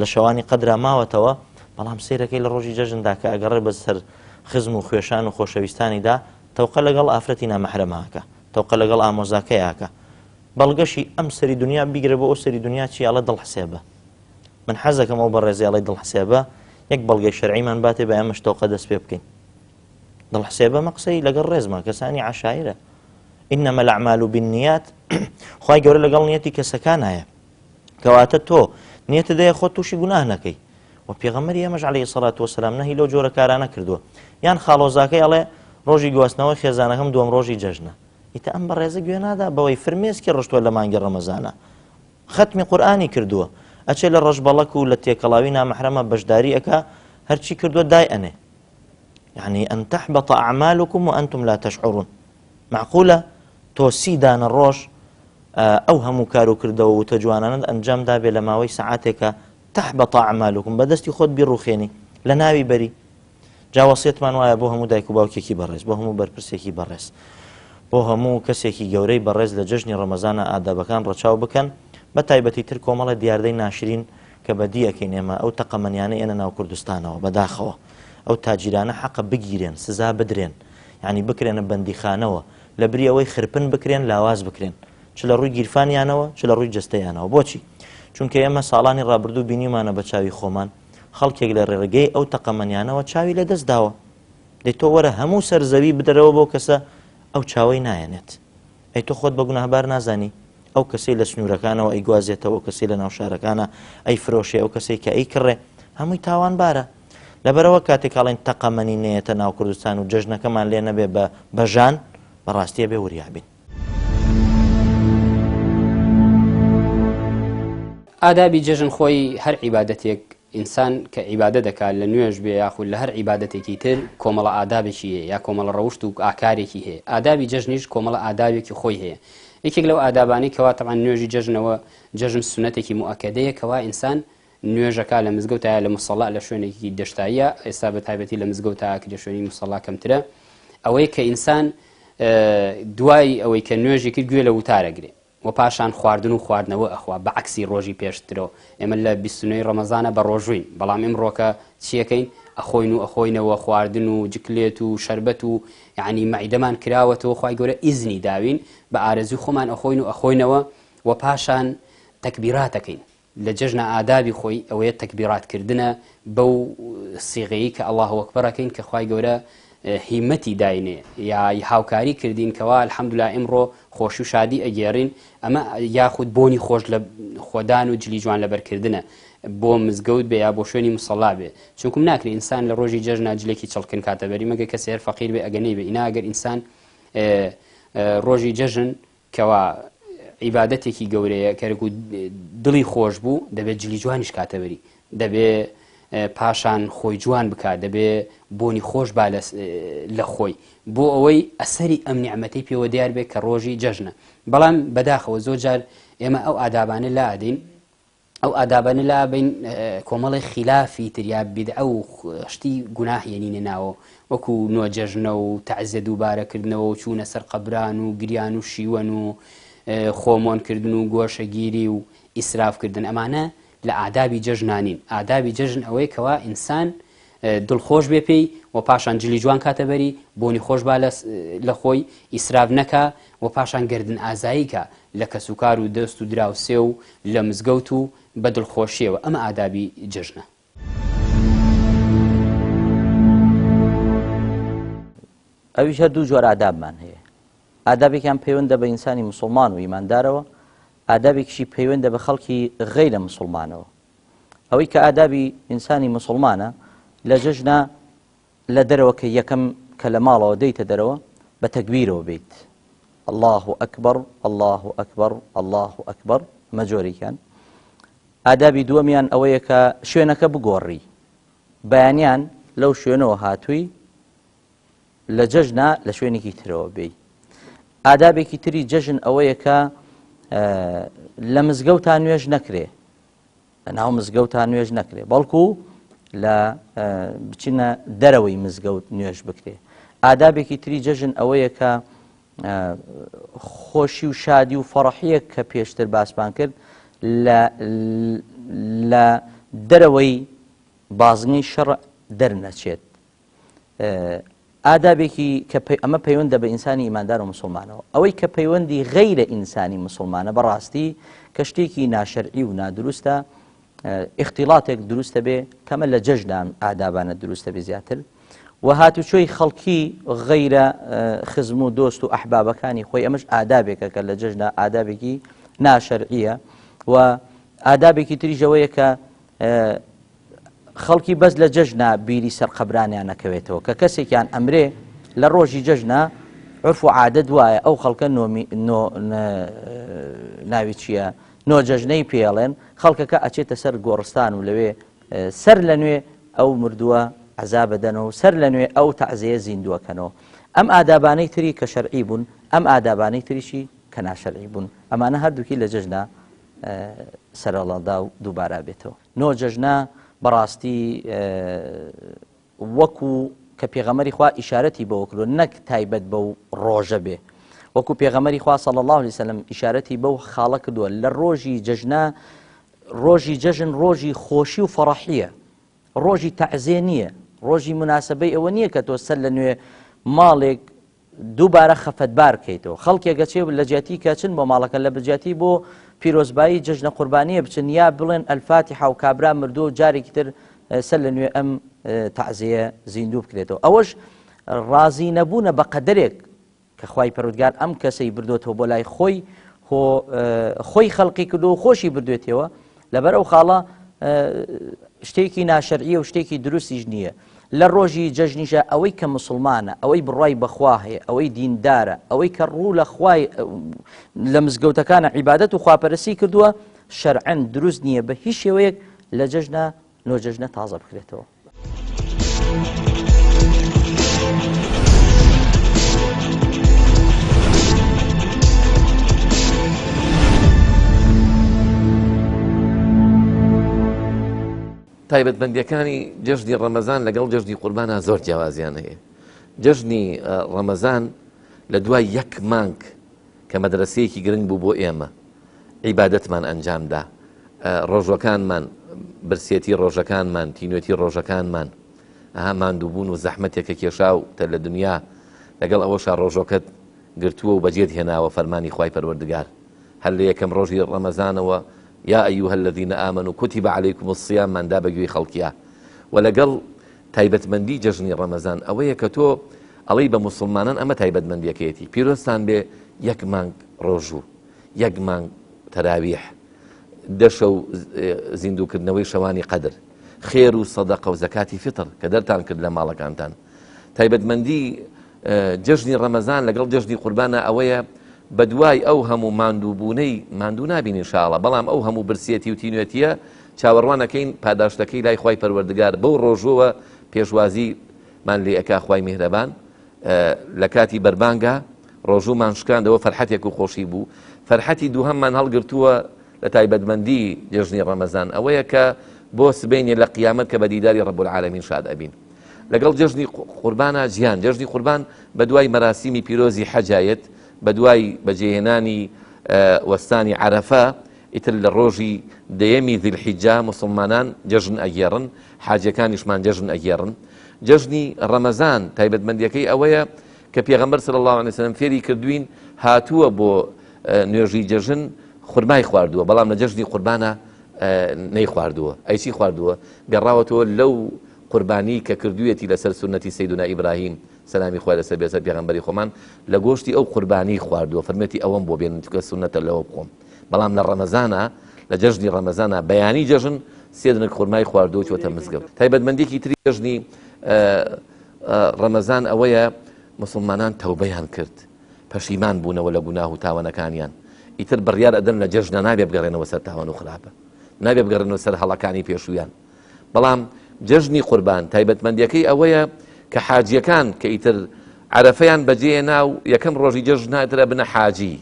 لە شەوانی قەدرا ماوەتەوە، بەڵام سیرەکەی لە ڕۆژی جەژندا کە ئەگەڕێ بەسەر خزم و خوێشان و خۆشەویستانیدا تەوقە لەگەڵ ئافرەتی نامەحرەماکە، تەوقە لەگەڵ ئامۆزاکەیاکە، بەڵگەشی ئەم سەری دنیا بیگرە بۆ ئەو سەری دنیا چیاڵە دڵحسێبە. من حەزەکەم ئەو بەڕێزیاڵی دڵحسێبە یەک بەڵگەی شەرعیمان باتێ بە ئەمەش تەوقە دەست پێ بکەین. دڵحسێبە مەقسەی لەگەڵ ڕێزمە کەسانی عەشایرە، ئینەمە الأعمال بالنیات، خوای گەورە لەگەڵ نیەتی کەسەکانایە، کەواتە تۆ نیەتت دەیە خۆت تووشی گوناه نەکەی. و پێغەمبەری ئێمەش عەلەیهی سەڵات وەسەلام نەهی لەو جۆرە کارانە کردووە. یان خاڵۆزاکەی ئەڵێ ڕۆژی گواستنەوەی خێزانەکەم دووەم ڕۆژی جەژنە، ئیتە ئەم بەڕێزە گوێ نادا بەوەی فرمێسکی ڕشتووە لە مانگی ڕەمەزانە، ختمی قورئانی کردووە، ئەچێ لە ڕەشبەڵەک و لە تێکەڵاوی نامەحرەمە بەشداری ئەکا، هەرچی کردووە دای ئەنێ، یعنی ئەن تەحبەط ئەعمالکم وأنتم لا تشعرون. معقولە تۆ 30 دانە ڕۆژ ئەو هەموو کار و کردەوە و تەجوانانت ئەنجام دابێ لە ماوەی سەعاتێکە تەحبەط ئەعمالکم، بەدەستی خۆت بیڕوخێنی لە ناوی بەری. جا وەسیەتمان وایە بۆ هەموو دایک و باوکێکی بەڕێز، بۆ هەموو بەرپرسێکی بەڕێز، بۆ هەموو کەسێکی گەورەی بەڕێز لە جەژنی ڕەمەزانە ئادابەکان ڕەچاو بکەن، بە تایبەتی تر کۆمەڵە دیاردەی ناشرین کە بەدی ئەکەین ئێمە ئەو تەقەمەنیانەی ئێنە ناو کوردستانەوە بەداخەوە، ئەو تاجیرانە حەقە بگیرێن، سزا بدرێن، یعنی بکرێنە بەندیخانەوە، لە بری ئەوەی خرپن بکرێن، لاواز بکرێن، چ لە ڕووی گیرفانیانەوە چ لە ڕووی جەستەیانەوە. بۆچی؟ چونکە ئێمە ساڵانی ڕابردوو بینیمانە بە چاوی خۆمان خەڵکێک لە ڕێڕگەی ئەو تەقەمەنیانەوە چاوی لە دەست داوە، دەی تۆ وەرە هەموو سەرزەوی بدەرەوە بۆ کەسە ئەو چاوەی نایەنێت. ئەی تۆ خۆت بە گوناهبار نازانی، ئەو کەسەی لە سنوورەکانەوە ئەی گوازێتەوە، ئەو کەسەی لە ناو شارەکانە ئەی فرۆشێ، ئەو کەسەی کە ئەی کڕێ، هەمووی تاوانبارە. لەبەرەوە کاتێک کاڵێن تەقەمەنی نێتە ناو کوردستان و جەژنەکەمان لێ نەبێ بە بەژان، بەڕاستیە بێ وریابین. ئادابی جەژن خۆی هەر عیبادەتێک ئینسان کە عیبادە دەکات لە نوێژ بێ یاخود لە هەر عیبادەتێکی تر کۆمەڵە ئادابێکی هەیە یا کۆمەڵە ڕەوشت و ئاکارێکی هەیە. ئادابی جەژنیش کۆمەڵە ئادابێکی خۆی هەیە. یەکێک لەو ئادابانەی کەوا تەمان نوێژی جەژنەوە جەژن سونەتێکی موئەکەدەیە کەوا ئینسان نوێژەکە لە مزگەوتایە لە مصەڵا لە شوێنێکی دەشتاییە، ئێستا بە تایبەتی لە مزگەوتایە کە لە شوێنی مصەڵا کەمترە، ئەوەی کە ئینسان دوای ئەوەی کە نوێژی کرد گوێ لە وتارەگرێ و پاشان خواردن و خواردنەوە ئەخوا بەعکسی ڕۆژی پێشترەوە. ئێمە لە 29 ڕەمەزانە بە ڕۆژوین، بەڵام ئێمڕۆکە چیەکەین؟ ئەخۆین و ئەخۆینەوە خواردن و جکلێت و شەربەت و یعنی مەعیدەمان کراوەتەوە، خوای گەورە ئیزنی داوین بە ئارەزوی خۆمان ئەخۆین و ئەخۆینەوە و پاشان تەکبیراتەکەین. لە جەژنە ئادابی خۆی ئەوەیە تەکبیراتکردنە بەو سیغەیی کە ئەڵڵاهو ئەکبەرەکەین کە خوای گەورە هیمەتی داینێ یا هاوکاری کردین کەوا الحەمدوللا ئیمڕۆ خۆشی و شادی ئەگێڕین، ئەمە یاخود بۆنی خۆش لە خۆدان و جلی جوان لەبەرکردنە بۆ مزگەوت بێ یا بۆ شوێنی مصەڵا بێ، چونکم ناکرێت ئینسان لە ڕۆژی جەژنە جلێکی چڵکن کاتەبەری مەگە کەسێ هەر فەقیر بێ ئەگەنەی بێ. ئینا ئەگەر ئینسان ڕۆژی جەژن کەوا عیبادەتێکی گەورەیە کەرەک و دڵی خۆش بوو دەبێت جلی جوانیش کاتەبەری، دەبێ پاشان خۆی جوان بکات، دەبێ بۆنی خۆش با لە خۆی بۆ ئەوەی ئەسەری ئەم نیعمەتەی پێوە دیار بێت کە ڕۆژی جەژنە. بەڵام بەداخەوە زۆر جار ئێمە ئەو ئادابانە لا ئەدەین، ئەو ئادابانە لا بین کۆمەڵی خلافی تر یا بیدعە و شتی گوناه یەنینە ناوە، وەکو نوێجەژنە و تەعزیە دووبارەکردنەوە و چوونە سەر قەبران و گریان و شیوەن و خۆمۆنکردن و گۆشەگیری و ئیسرافکردن. ئەمانە لە ئادابی جەژنانین. ئادابی جەژن ئەوەی کەوا ئینسان دڵخۆش بێ پێی و و پاشان جلی جوان کاتەبەری بۆنی خۆش با لە خۆی ئیسراف نەکا و پاشان گردن ئازایی کە لە کەسوکار و دەست و دراوسێ و لە مزگەوت و بە دڵخۆشیەوە ئەمە ئادابی جژنە. ئەویش هەردوو جۆرە ئادابمان هەیە. ئادابێکیان پەیوەندە بە ئینسانی موسڵمان و ئیماندارەوە، ئادابێکیشی پەیوەندە بە خەڵکی غەیرە موسڵمانەوە. ئەوەی کە ئادابی ئینسانی موسڵمانە لە جژنە لە دەرەوە کە یەکەم کە لە ماڵەوە دەیتە دەرەوە بە تەکبیرەوە بێت. الله ئەکبەر الله ئەکبەر الله ئەکبەر مەجۆرێکیان. ئادابی دووەمیان ئەوەیە کە شوێنەکە بگۆڕی، بەیانیان لەو شوێنەوە هاتووی لە جەژنە لە شوێنێکی ترەوە بێ. ئادابێکی تری جەژن ئەوەیە کە لە مزگەوتان نوێژ نەکرێ، لە ناو مزگەوتان نوێژ نەکرێ، بەڵکو لە بچینە دەرەوەی مزگەوت نوێژ بکرێ. ئادابێکی تری جەژن ئەوەیە کە خۆشی و شادی و فەڕەحیەک کە پێشتر باسمان کرد لە دەرەوەی بازنەی شەڕ دەرنەچێت. ئادابێکی کە ئەمە پەیوەندە بە ئینسانی ئیماندار و مسلمانەوە. ئەوەی کە پەیوەندی غەیرە ئینسانی مسلمانە بەڕاستی کە شتێکی ناشەرعی و نادروستە، اختیڵاتێک دروستە بێ کەمە لە جەژنان ئادابانە دروستە بێ زیاتر، و هاتوچۆی خەڵکی غەیرە خزم و دۆست و ئەحبابەکانی خۆی ئەمەش ئادابێکە کە لە جەژنە ئادابێکی ناشەرعیە. و ئادابێکی تریژەوەیە کە خەڵکی بەس لە جەژنە بیری سەر قەبرانیان نەکەوێتەوە، کە کەسێکیان ئەمرێ لە ڕۆژی جەژنە عرف و عادەت وایە ئەو خەڵکە ناوی چییە نۆ جەژنەی پێڵێن، خەڵکەکە ئەچێتە سەر گۆڕستان و لەوێ سەر لە نوێ ئەو مردووە عەزاب بدەنەوە، سەر لە نوێ ئەو تەعزیە زیندووەکەنەوە. ئەم ئادابانەی تری کە شەرعی بوون، ئەم ئادابانەی تریشی کە ناشەرعی بوون، ئەمانە هەردووکی لە جەژنە سەرەڵەدا و دووبارە بێتەوە. نۆ جەژنە بەڕاستی وەکو کە پێغەمەری خوا ئیشارەتی بەوە کردو، نەک تایبەت بەو ڕۆژە بێ، وەکو پێغەمەری خوا صلی الله علیه وسلم ئیشارەتی بەو خاڵە کردووە لە ڕۆژی جەژنە. ڕۆژی جەژن ڕۆژی خۆشی و فەڕەحیە، ڕۆژی تەعزیە نییە، ڕۆژی مناسبەی ئەوە نییە کە تۆ سەر لە نوێ ماڵێک دووبارە خەفەتبار بکەیتەوە. خەڵکێکە چێ لە جیاتی کەچن بۆ ماڵەکە لە بجیاتی بۆ پیرۆزبایی جەژنە قوربانیە بچن، یا بڵێن ئەلفاتیحە و کابرا مردووە و جارێکی تر سەر لە نوێ ئەم تەعزیە زیندوو بکرێتەوە. ئەوەش ڕازی نەبوونە بە قەدەرێک کە خوای پەروەردگار ئەم کەسەی بردوێتەوە بۆ لای خۆی خەڵقی کردو و خۆشی بردوێتەوە، لەبەر ئەو خاڵە شتێکی ناشەرعیە و شتێکی دروستیش نییە. لە ڕۆژی جەژنیشە ئەوەی کە مسلمانە، ئەوەی بڕای بەخوا هەیە، ئەوەی دیندارە، ئەوەی کە ڕوو لە خوای لە مزگەوتەکانە عیبادەت و خواپەرستی کردووە، شەرعەن دروست نییە بە هیچ شێوەیەک لە جەژنە نۆ جەژنە تازە بکرێتەوە. تایبەتمەندیەکانی جەژنی ڕەمەزان لەگەڵ جەژنی قوربانە زۆر جیاوازیان هەیە. جەژنی ڕەمەزان لە دوای یەک مانگ کە مەدرسەیەکی گرنگ بوو بۆ ئێمە، عیبادەتمان ئەنجامدا، ڕۆژەکانمان برسێتی ڕۆژەکانمان، تینوێتی ڕۆژەکانمان، ماندووبوون و زەحمەتێکە کێشاوتە لە دنیا، لەگەڵ ئەوەشا ڕۆژەکەت گرتووە و بەجێت هێناوە فەرمانی خوای پەروەردگار هەر لە یەکەم ڕۆژی ڕەمەزانەوە یا ئەیوهە الذین ئامنوا کتب عەلەیکم الصیام ماندا بەگوێی خەڵکیە. و لەگەڵ تایبەتمەندی جەژنی ڕەمەزان ئەوەیە کە تۆ ئەڵەی بە موسڵمانان ئەمە تایبەتمەندیەکەیەتی، پیرۆستان بێ یەک مانگ ڕۆژوو، یەک مانگ تەراویح، دەشە و زیندووکردنەوەی شەوانی قەدر، خێر و سەدەقە و زەکاتی فیتر کە دەرتان کرد لە ماڵەکانتان. تایبەتمەندی جەژنی ڕەمەزان لەگەڵ جەژنی قوربانە ئەوەیە بە دوای ئەو هەموو ماندووبوونەی ماندوو نابینی ئینشاءڵڵا، بەڵام ئەو هەموو برسێتی و تینوێتیە چاوەڕوانەکەین پاداشتەکەی لای خوای پەروەردگار بەو ڕۆژەوە پێشوازیمان لێ ئەکا خوای میهرەبان. لە کاتی بەربانگە ڕۆژوومان شکاندەوە فەرحەتێک و خۆشی بوو. فەرحەتی دووهەممان هەڵگرتووە لە تایبەتمەندی جەژنی ڕەمەزان ئەوەیە کە بۆ سبەینێ لە قیامەت کە بە دیداری ڕەب العالەمین شاد ئەبین. لەگەڵ جەژنی قوربانە ژیان، جەژنی قوربان بە دوای مەراسیمی پیرۆزی حەجایەت، بە دوای بەجێهێنانی وەستانی عەرەفە، ئیتر لە ڕۆژی دەیەمی ذیلحیجا مسلمانان جەژن ئەگێڕن، حاجەکانیشمان جەژن ئەگێڕن. جەژنی ڕەمەزان تایبەتمەندیەکەی ئەوەیە کە پێغەمبەر صلی الله علیه وسلم فێری کردوین هاتووە بۆ نوێژی جەژن خورمای خواردووە، بەڵام لە جەژنی قوربانە نەی خواردووە. ئەیچی خواردووە؟ گەڕاوەتەوە لەو قوربانی کە کردوویەتی لەسەر سنەتی سەیدنا ئیبراهیم سەلامی خوای لەسەر بێسەر پێغەمبەری خۆمان لە گۆشتی ئەو قوربانی خواردووە، فەرمێتی ئەوەم بۆ بێنن چونکە سنەتە لەوە بخۆم. بەڵام لە ڕەمەزانە لە جەژنی ڕەمەزانە بەیانی جەژن سێ دنگ خورمای خواردووە چۆتە مزگەوت. تایبەتمەندێکی تری جەژنی ڕەمەزان ئەوەیە مسلمانان تەوبەیان کرد، پەشیمان بوونەوە لە گوناه و تاوانەکانیان، ئیتر بڕیار ئەدەن لە جەژنە نابێ بگەڕێنەوە سەر تاوان و خراپە، نابێ بگەڕێنەوە سەر هەڵەکانی پێشویان. بەڵام جەژنی قوربان تایبەتمەندیەکەی ئەوەیە کە حاجیەکان کە ئیتر عەرەفەیان بەجێ ناو یەکەم ڕۆژی جەژن هاترە بنە حاجی،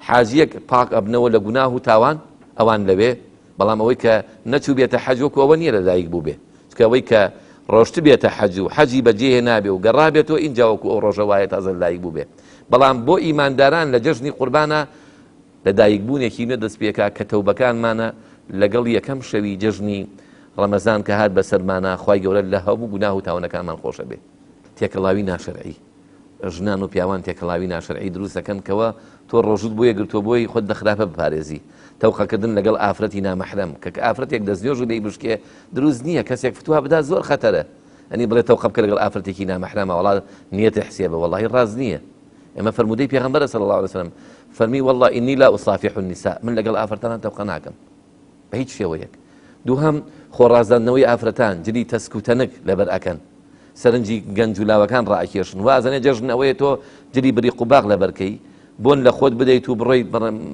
حاجیەک پاک ئەبنەوە لە گوناه و تاوان ئەوان لەوێ. بەڵام ئەوەی کە نەچوو بێتە حەج وەکو ئەوە نییە لەدایک بوو بێ، چکە ئەوەی کە ڕۆشت بێتە حەج و حەجی بەجێ نابێ و گەڕابێتەوە ئینجا وەکو ئەو ڕۆژە وایە تازە لەدایک بوو بێ. بەڵام بۆ ئیمانداران لە جەژنی قوربانە لەدایک بوونێکی نە دەست پێکا کە تەوبەکانمانە لەگەڵ یەکەم شەوی جەژنی ڕەمەزان کە هات بەسەرمانە خوای گەورە لە هەموو گوناه و تاوانەکانمان خۆشە بێ. تێکەڵاوی ناشەرعی، ژنان و پیاوان تێکەڵاوی ناشەرعی دروست دەکەن کەوە تۆ ڕۆژوت بۆیە گرتووە بۆی خۆت دەخراپە بپارێزی. تەوقەکردن لەگەڵ ئافرەتی نامەحرەم کە ئافرەتێک دەستنوێژ و دەی بشکێ دروست نییە، کەسێک فتووا بدا زۆر خەتەرە. ئەنی بڵێ تەوقە بکە لەگەڵ ئافرەتێکی نامەحرەمە، وەڵا نیەتی حسێبە، وەڵاهی ڕاز نییە. ئێمە فەرمودەی پێغەمبەرە صلی الله علیه وسلم فەرمی والله ئینی لا ئوصافح النساء، من لەگەڵ ئافرەتانان تەوقە ناکەم بە هیچ شێوەیەک. دووهەم خۆڕازاندنەوەی ئافرەتان جلی تەسکوتەنک لەبەر ئەکەن، سەرنجی گەنج و لاوەکان ڕائکێشن، وازانێ جەژن ئەوەیە تۆ جلی بری قوباق لەبەرکەی بۆن لە خۆت بدەیت و بڕۆی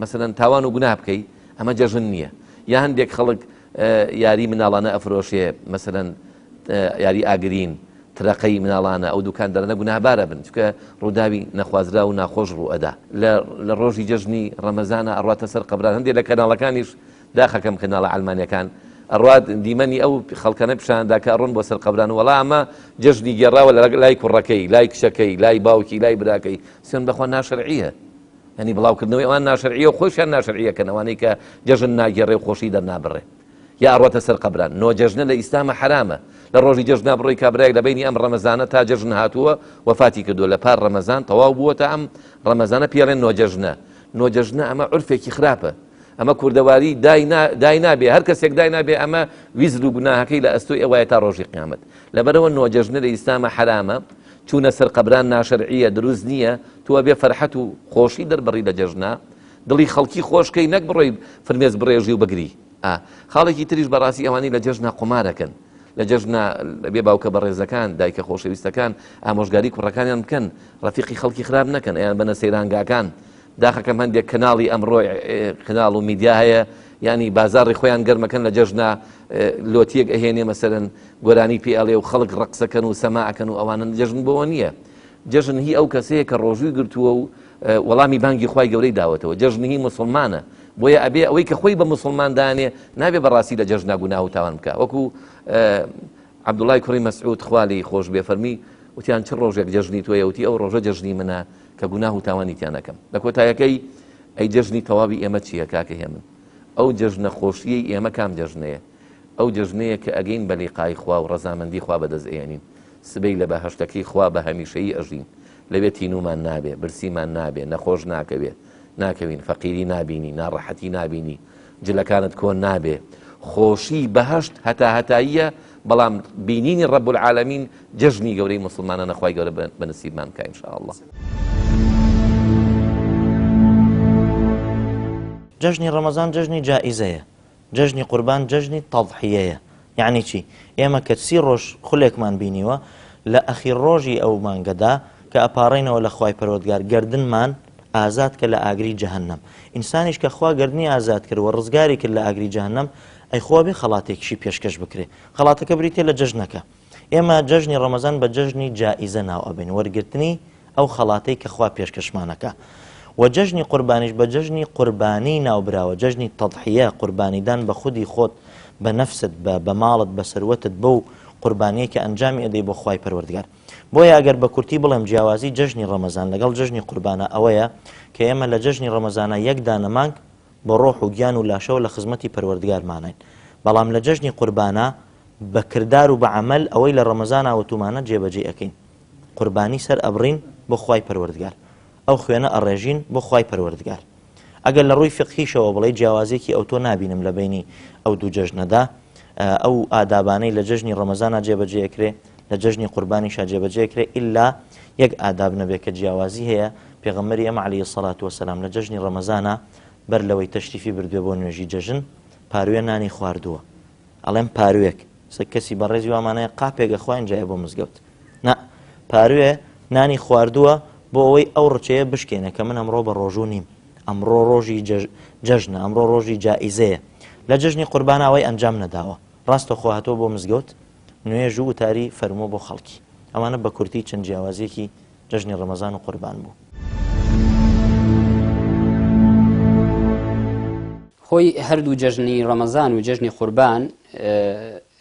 مەسەلەن تاوان و گوناه بکەی، ئەمە جەژن نییە. یا هەندێک خەڵک یاری مناڵانە ئەفرۆشێ، مەسەلەن یاری ئاگرین ترەقەی مناڵانە، ئەو دوکاندارانە گوناهبارە بن چونکە ڕووداوی نەخوازرا و ناخۆش ڕوو ئەدا. لە ڕۆژی جەژنی ڕەمەزانە ئەڕواتە سەر قەبران. هەندێک لە کەناڵەکانیش داخەکەم کەناڵە ئەڵمانیەکان ئەڕوات دیمەنی ئەو خەڵکانە پیشاندا کە ئەڕۆن بۆ سەر قەبران، وەڵا ئەمە جەژنی گێڕاوە لای کوڕەکەی، لای کشەکەی، لای باوکی، لای براکەی، سوێن بەخوا ناشەرعیە. ینی بڵاوکردنەوەی ئەوان ناشەرعیە و خۆشیان ناشەرعیەکەن، ئەوانەی کە جەژن ناگێڕێ و خۆشی دەرنابڕێ یا ئەڕواتە سەر قەبران. نۆ جەژنە لە ئیسلامە حرامە. لە ڕۆژی جەژنا بڕۆی کابرایەک لە بینی ئەم ڕەمەزانە تا جەژن هاتووە وەفاتی کردووە، لە پار ڕەمەزان تەواو بووە تا ئەم ڕەمەزانە پێڵێن نۆ جەژنە. نۆ جەژنە ئەمە عورفێکی خراپە، ئەمە کوردەواری دای نابێ، هەر کەسێک دای نابێ، ئەمە ویزر و گوناهەکەی لە ئەستۆی ئەوەیە تا ڕۆژی قیامەت. لەبەرەوە نۆ جەژنە لە ئیسلامە حرامە، چوونە سەر قەبران ناشەرعیە، دروست نییە. تووە بێ فەرحەت و خۆشی دەربڕی لە جەژنە، دڵی خەڵکی خۆشکەی نەک بڕۆی فرمێز بڕێژی و بگری. خاڵێکی تریش بەڕاستی ئەوانەی لە جەژنە قومارەکەن، لە جەژنە بێ باوکە بەڕێزەکان دایکە خۆشەویستەکان ئامۆژگاری کوڕەکانیان بکەن، ڕەفیقی خەڵکی خراپ نەکەن، ئەیان بەنە سەیرانگاکان. داخەکەم هەندێک کەناڵی ئەمڕۆ کەناڵ و میدیا هەیە، ینی بازاڕی خۆیان گەرمەکەن لە جەژنە لۆتیەک ئەهێنێ مەسەرەن گۆرانی پێ ئەڵێ و خەڵک ڕقسەکەن و سەماعەکەن و ئەوانە جەژن بۆەوە نییە. جەژن هی ئەو کەسەیە کە ڕۆژووی گرتووە و وەڵامی بانگی خوای گەورەی داوەتەوە. جەژن هی موسڵمانە، بۆیە ئەبێ ئەوەی کە خۆی بە موسڵمان دانێ نابێ بەڕاستی لە جەژنا گوناه و تاوان بکە. وەکو عەبدوڵای کوڕی مەسعود خوالی خۆش بێ فەرمی وتیان چ ڕۆژێک جەژنی تۆیە؟ وتی ئەو ڕۆژە جەژنی منە کە گوناه و تاوانی تیان نەکەم. لە کۆتایەکەی ئەی جەژنی تەواوی ئێمە چییە کاکە هێمن؟ ئەو جەژنە خۆشیەی ئێمە کام جەژنەیە؟ ئەو جەژنەیە کە ئەگەین بە لیقای خوا و ڕەزامەندی خوا بەدەست ئێنین، سبەی لە بەهەشتەکەی خوا بە هەمیشەیی ئەژین، لەوێ تینومان نابێ، برسیمان نابێ، نەخۆش ناکەوین، فەقیری نابینی، ناڕەحەتی نابینی، جلەکانت کۆن نابێ. خۆشی بەهەشت هەتاییە، بەڵام بینینی ڕەب العالەمین جەژنی گەورەی موسڵمانە نەخوای گەورە بەنسیبمان بکە ئینشاءالله. جەژنی ڕەمەزان جەژنی جائیزەیە، جەژنی قوربان جەژنی تەضحیەیە. یعنی چی؟ ئێمە کە 30 ڕۆژ خولێکمان بینیوە لە ئەخیر ڕۆژی ئەو مانگەدا کە ئەپارڕینەوە لە خوای پەروەردگار گردنمان ئازاد کە لە ئاگری جەهەنەم. ئینسانیش کە خوا گردنی ئازاد کرد و ڕزگاری کرد لە ئاگری جەهەنەم، ئەی خوا بێ خەڵاتێکیشی پێشکەش بکرێ، خەڵاتەکە بریتێ لە جەژنەکە. ئێمە جەژنی ڕەمەزان بە جەژنی جائیزە ناو ئەبین، وەرگرتنی ئەو خەڵاتەی کە خوا پێشکەشمانەکە. و جەژنی قوربانیش بە جەژنی قوربانی ناوبراوە، جەژنی تەضحیە، قوربانیدان بە خودی خۆت، بە نەفست، بە ماڵت، بە سەروەتت، بەو قوربانیە کە ئەنجامی ئەدەی بۆ خوای پەروەردگار. بۆیە ئەگەر بە کورتی بڵێم جیاوازی جەژنی ڕەمەزان لەگەڵ جەژنی قوربانە ئەوەیە کە ئێمە لە جەژنی ڕەمەزانە یەک دانە مانگ بە ڕۆح و گیان و لاشەوە لە خزمەتی پەروەردگارمانین بەڵام لە جەژنی قوربانە بە کردار و بە عەمەل ئەوەی لە ڕەمەزان ئاوەتومانە جێبەجێ ئەکەین قوربانی سەر ئەبڕین بۆ خوای پەروەردگار ئەو خوێنە ئەڕێژین بۆ خوای پەروەردگار ئەگەر لە ڕووی فقهیشەوە بڵێ جیاوازێکی ئەو تۆ نابینم لە بینی ئەو دوو جەژنەدا ئەو ئادابانەی لە جەژنی ڕەمەزانە جێبەجێکرێ لە جەژنی قوربانیشا جێبەجێکرێ ئیلا یەک ئاداب نەبێت کە جیاوازی هەیە پێغەمبەری ئێمە عەلەیهی سەڵات وەسەلام لە جەژنی ڕەمەزانە بەر لەوەی تەشریفی بردوێ بۆ نوێژی جەژن پاروێ نانی خواردووە ئەڵێم پاروێک کەسی بەڕێزی وامانەیە قاپێکە خوایان جایە بۆ مزگەوت نا پاروێ نانی خواردووە بۆ ئەوەی ئەو ڕچەیە بشکێنە کە من ئەمڕۆ بە ڕۆژوو نیم ئەمڕۆ ڕۆژی جەژنە ئەمڕۆ ڕۆژی جائیزەیە لە جەژنی قوربانە ئەوەی ئەنجام نەداوە ڕاستەخۆ هاتۆ بۆ مزگەوت نوێژ و وتاری فەرمووە بۆ خەڵکی ئەوانە بە کورتی چەند جیاوازیەکی جەژنی ڕەمەزان و قوربان بوو خۆی هەردوو جەژنی ڕەمەزان و جەژنی قوربان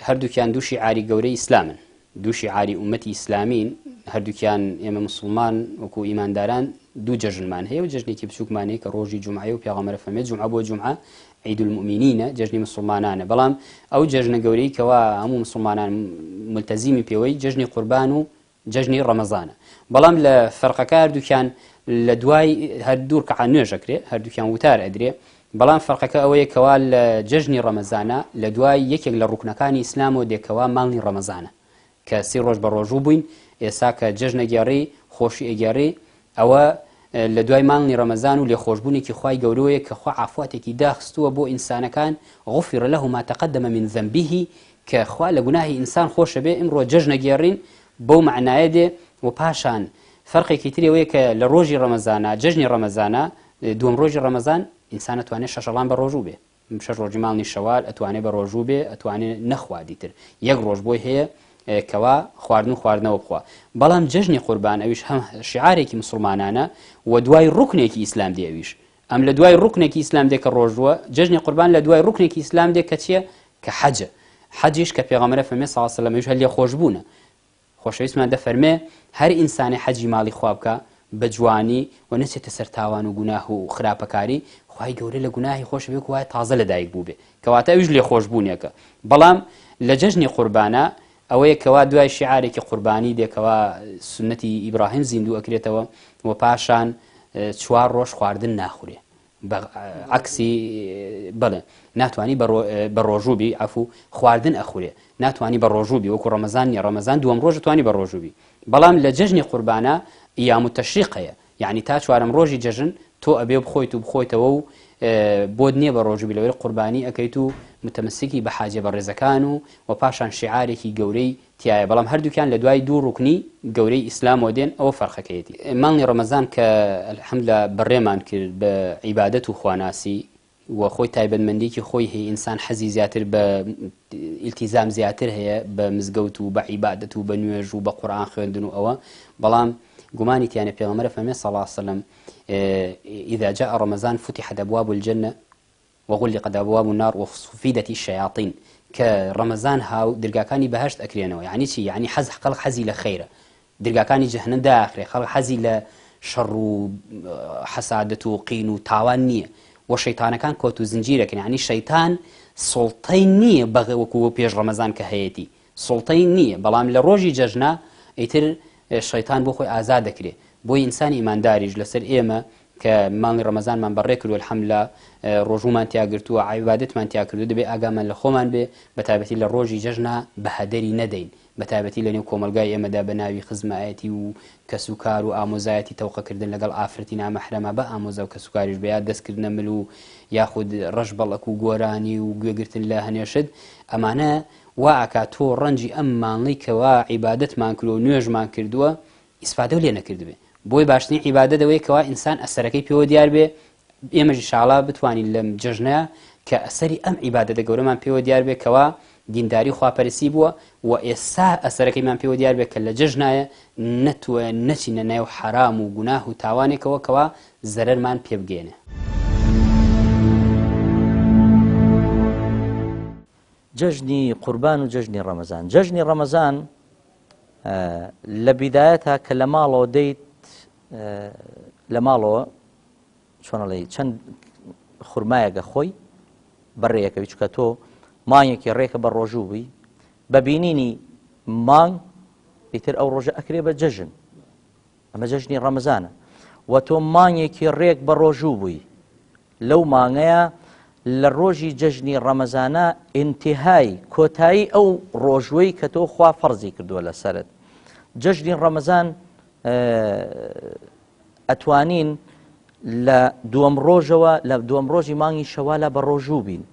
هەردووکیان دوو شیعاری گەورەی ئیسلامن دوو شیعاری ئومەتی ئیسلامین هەردووکیان ئێمە موسڵمان وەکو ئیمانداران دوو جەژنمان هەیە و جەژنێکی بچووکمانەیە کە ڕۆژی جومعە و پێغەمبەر فەرمێت جومعە بۆ جومعە عید المؤمنینە جەژنی مسلمانانە بەڵام ئەو جەژنە گەورەی کەوا هەموو مسلمانان ملتەزیمی پێوەی جەژنی قوربان و جەژنی ڕەمەزانە بەڵام لە فەرقەکە هەردووکیان لە دوای هەردوو ڕکعە نوێژەکرێ هەردووکیان وتار ئەدرێ بەڵام فەرقەکە ئەوەیە کەوا لە جەژنی ڕەمەزانە لە دوای یەکێک لە ڕوکنەکانی ئیسلامەوە دێکەوە ماڵی ڕەمەزانە کە 3 ڕۆژ بە ڕۆژوو بووین ئێستا کە جەژنە گێڕی خۆشی ئەگێڕی ئەوە لە دوای ماڵی ڕەمەزان و لێخۆشبوونێکی خوای گەورەیە کە خوا عەفواتێکی داخستووە بۆ ئینسانەکان غوفر له ما تقدم من ذنبه کە خوا لە گوناهی ئینسان خۆشە بێ ئمڕۆ جەژنە گێڕین بەو معنایە دێ و پاشان فەرقێکی ترەوەیە کە لە ڕۆژی ڕەمەزانە جەژنی ڕەمەزانە دووەم ڕۆژی ڕەمەزان ئینسان ئەتوانێت شەشەڵان بە ڕۆژوو بێ 6 ڕۆژی ماڵنی شەوال ئەتوانێت بە ڕۆژوو بێ ئەتوانێت نەخوادی تر یەک ڕۆژ بۆی هەیە کەوا خواردن و خواردنەوە بخوا بەڵام جەژنی قوربان ئەویش هەم شیعارێکی مسلمانانە و دوای ڕوکنێکی ئیسلام دێ ئەویش ئەم لە دوای ڕوکنێکی ئیسلام دێ کە ڕۆژووە جەژنی قوربان لە دوای ڕوکنێکی ئیسلام دێ کە چییە کە حەجە حەجیش کە پێغەمبەر فەرمێ سەڵڵاهو عەلەیهی وسەلەم هەر لێخۆشبوونە خۆشەویستمان دەفەرمێ هەر ئینسانی حەجی ماڵی خوا بکە بە جوانی و نەچێتە سەر تاوان و گوناه و خراپەکاری خوای گەورە لە گوناهی خۆش بێ وایە تازە لەدایک بوو بێ کەواتە ئەویش لێخۆشبوونێکە بەڵام لە جەژنی قوربانە ئەوەیە کەوا دوای شیعارێکی قوربانی دێکەوە سنەتی ئیبراهیم زیندوو ئەکرێتەوە و پاشان 4 ڕۆژ خواردن ناخورێ عکسی بڵێ ناتوانی بە ڕۆژووبی عەفو خواردن ئەخورێ ناتوانی بە ڕۆژووبی وەکو ڕەمەزان نیە ڕەمەزان دووەم ڕۆژ توانی بە ڕۆژووبی بەڵام لە جەژنی قوربانە ئیام التەشریقەیە یعنی تا 4م ڕۆژی جەژن تۆ ئەبێ بخۆیت و بخۆیتەوە و بۆت نییە بە ڕۆژووبی لەوەی قوربانی ئەەکەیت و متەمەسکی بە حاجە بە ڕێزەکان و پاشان شیعارێکی گەورەی تایە بەڵام هەردووکیان لە دوای دوو ڕوکنی گەورەی ئیسلامەوە دێن ئەوە فەرقەکەیەتی ماڵی ڕەمەزان کە الحەمدولە بەڕێمان کرد بە عیبادەت و خواناسی و خۆی تایبەتمەندێکی خۆی هەیە ئینسان حەزی زیاتر بە ئیلتیزام زیاتر هەیە بە مزگەوت و بە عیبادەت و بە نوێژ و بە قورئان خوێندن و ئەوە بەڵام گومانی تیانە پێغەمبەر فەرمێ صلی الله علیه وسلم إذا جاء رمضان فتحت أبواب الجنة وغلقت أبواب النار وصفدت الشياطين كرمضان هاو درقاكاني بهشت أكرينه يعني شي يعني خلق حزي لخيره درقاكاني جهنم داخل خلق حزي لشر وحسادة وقين وتاوان نية والشيطان كان كوتو زنجيرك يعني الشيطان سلطين نية بغي وكو بيج رمضان كهيتي سلطين نية بلام لروجي ججنا يتر الشيطان بۆ خۆی ئازاد دەکرێت بۆی ئینسانی ئیمانداریش لەسەر ئێمە کە ماڵی ڕەمەزانمان بەڕێ کردو الحەمدولە ڕۆژوومان تیاگرتووە عیبادەتمان تیاکردو دەبێت ئاگامان لە خۆمان بێ بەتایبەتی لە ڕۆژی جەژنا بە هەدەری نەدەین بەتایبەتی لەنێو کۆمەلگای ئێمەدا بە ناوی خزمایەتی و کەسوکار و ئامۆزایەتی تەوقەکردن لەگەڵ ئافرەتی نامەحرەمە بە ئامۆزا و کەسوکاریش بە یاد دەستکردنە مل و یاخود ڕەش بەڵک و گۆرانی و گوێگرتن لە هەنێشت ئەمانە وا ئاکات تۆ ڕەنجی ئەم ماڵەی کەوا عیبادەتمان کردو و نوێژمان کردووە ئیسفادە لێ نەکردبێ بۆی باشترین عیبادەتەوەی کەوا ئینسان ئەسەرەکەی پێوە دیار بێ ئێمەش ئینشاءڵڵا بتوانین لەم جەژنەیە کە ئەسەری ئەم عیبادەتە گەورەمان پێوە دیار بێ کەوا دینداری خواپەرستی بووە و ئێستا ئەسەرەکەیمان پێوە دیار بێ کە لە جەژنایە نەتوە نەچینە ناو حرام و گوناه و تاوانێکەوە کەوا زەرەرمان پێ بگێنێ جەژنی قوربان و جەژنی ڕەمەزان جەژنی ڕەمەزان لە بیدایەتە کە لە ماڵەوە دەیت لە ماڵەوە چۆنەڵێ چەند خورمایەگە خۆی بەڕێیەکەوی چکە تۆ مانگێکی ڕێکە بە ڕۆژوو بووی بە بینینی مانگ ئیتر ئەو ڕۆژە ئەکرێ بە جەژن ئەمە جەژنی ڕەمەزانە و تۆ مانگێکی ڕێک بە ڕۆژوو بووی لەو مانگەیە لە ڕۆژی جەژنی ڕەمەزانە ئینتیهای کۆتایی ئەو ڕۆژوەی کە تۆ خوا فەرزی کردووە لەسەرت جەژنی ڕەمەزان ئەتوانین لە دووەم ڕۆژەوە لە دووەم ڕۆژی مانگی شەوالە بە ڕۆژوو بین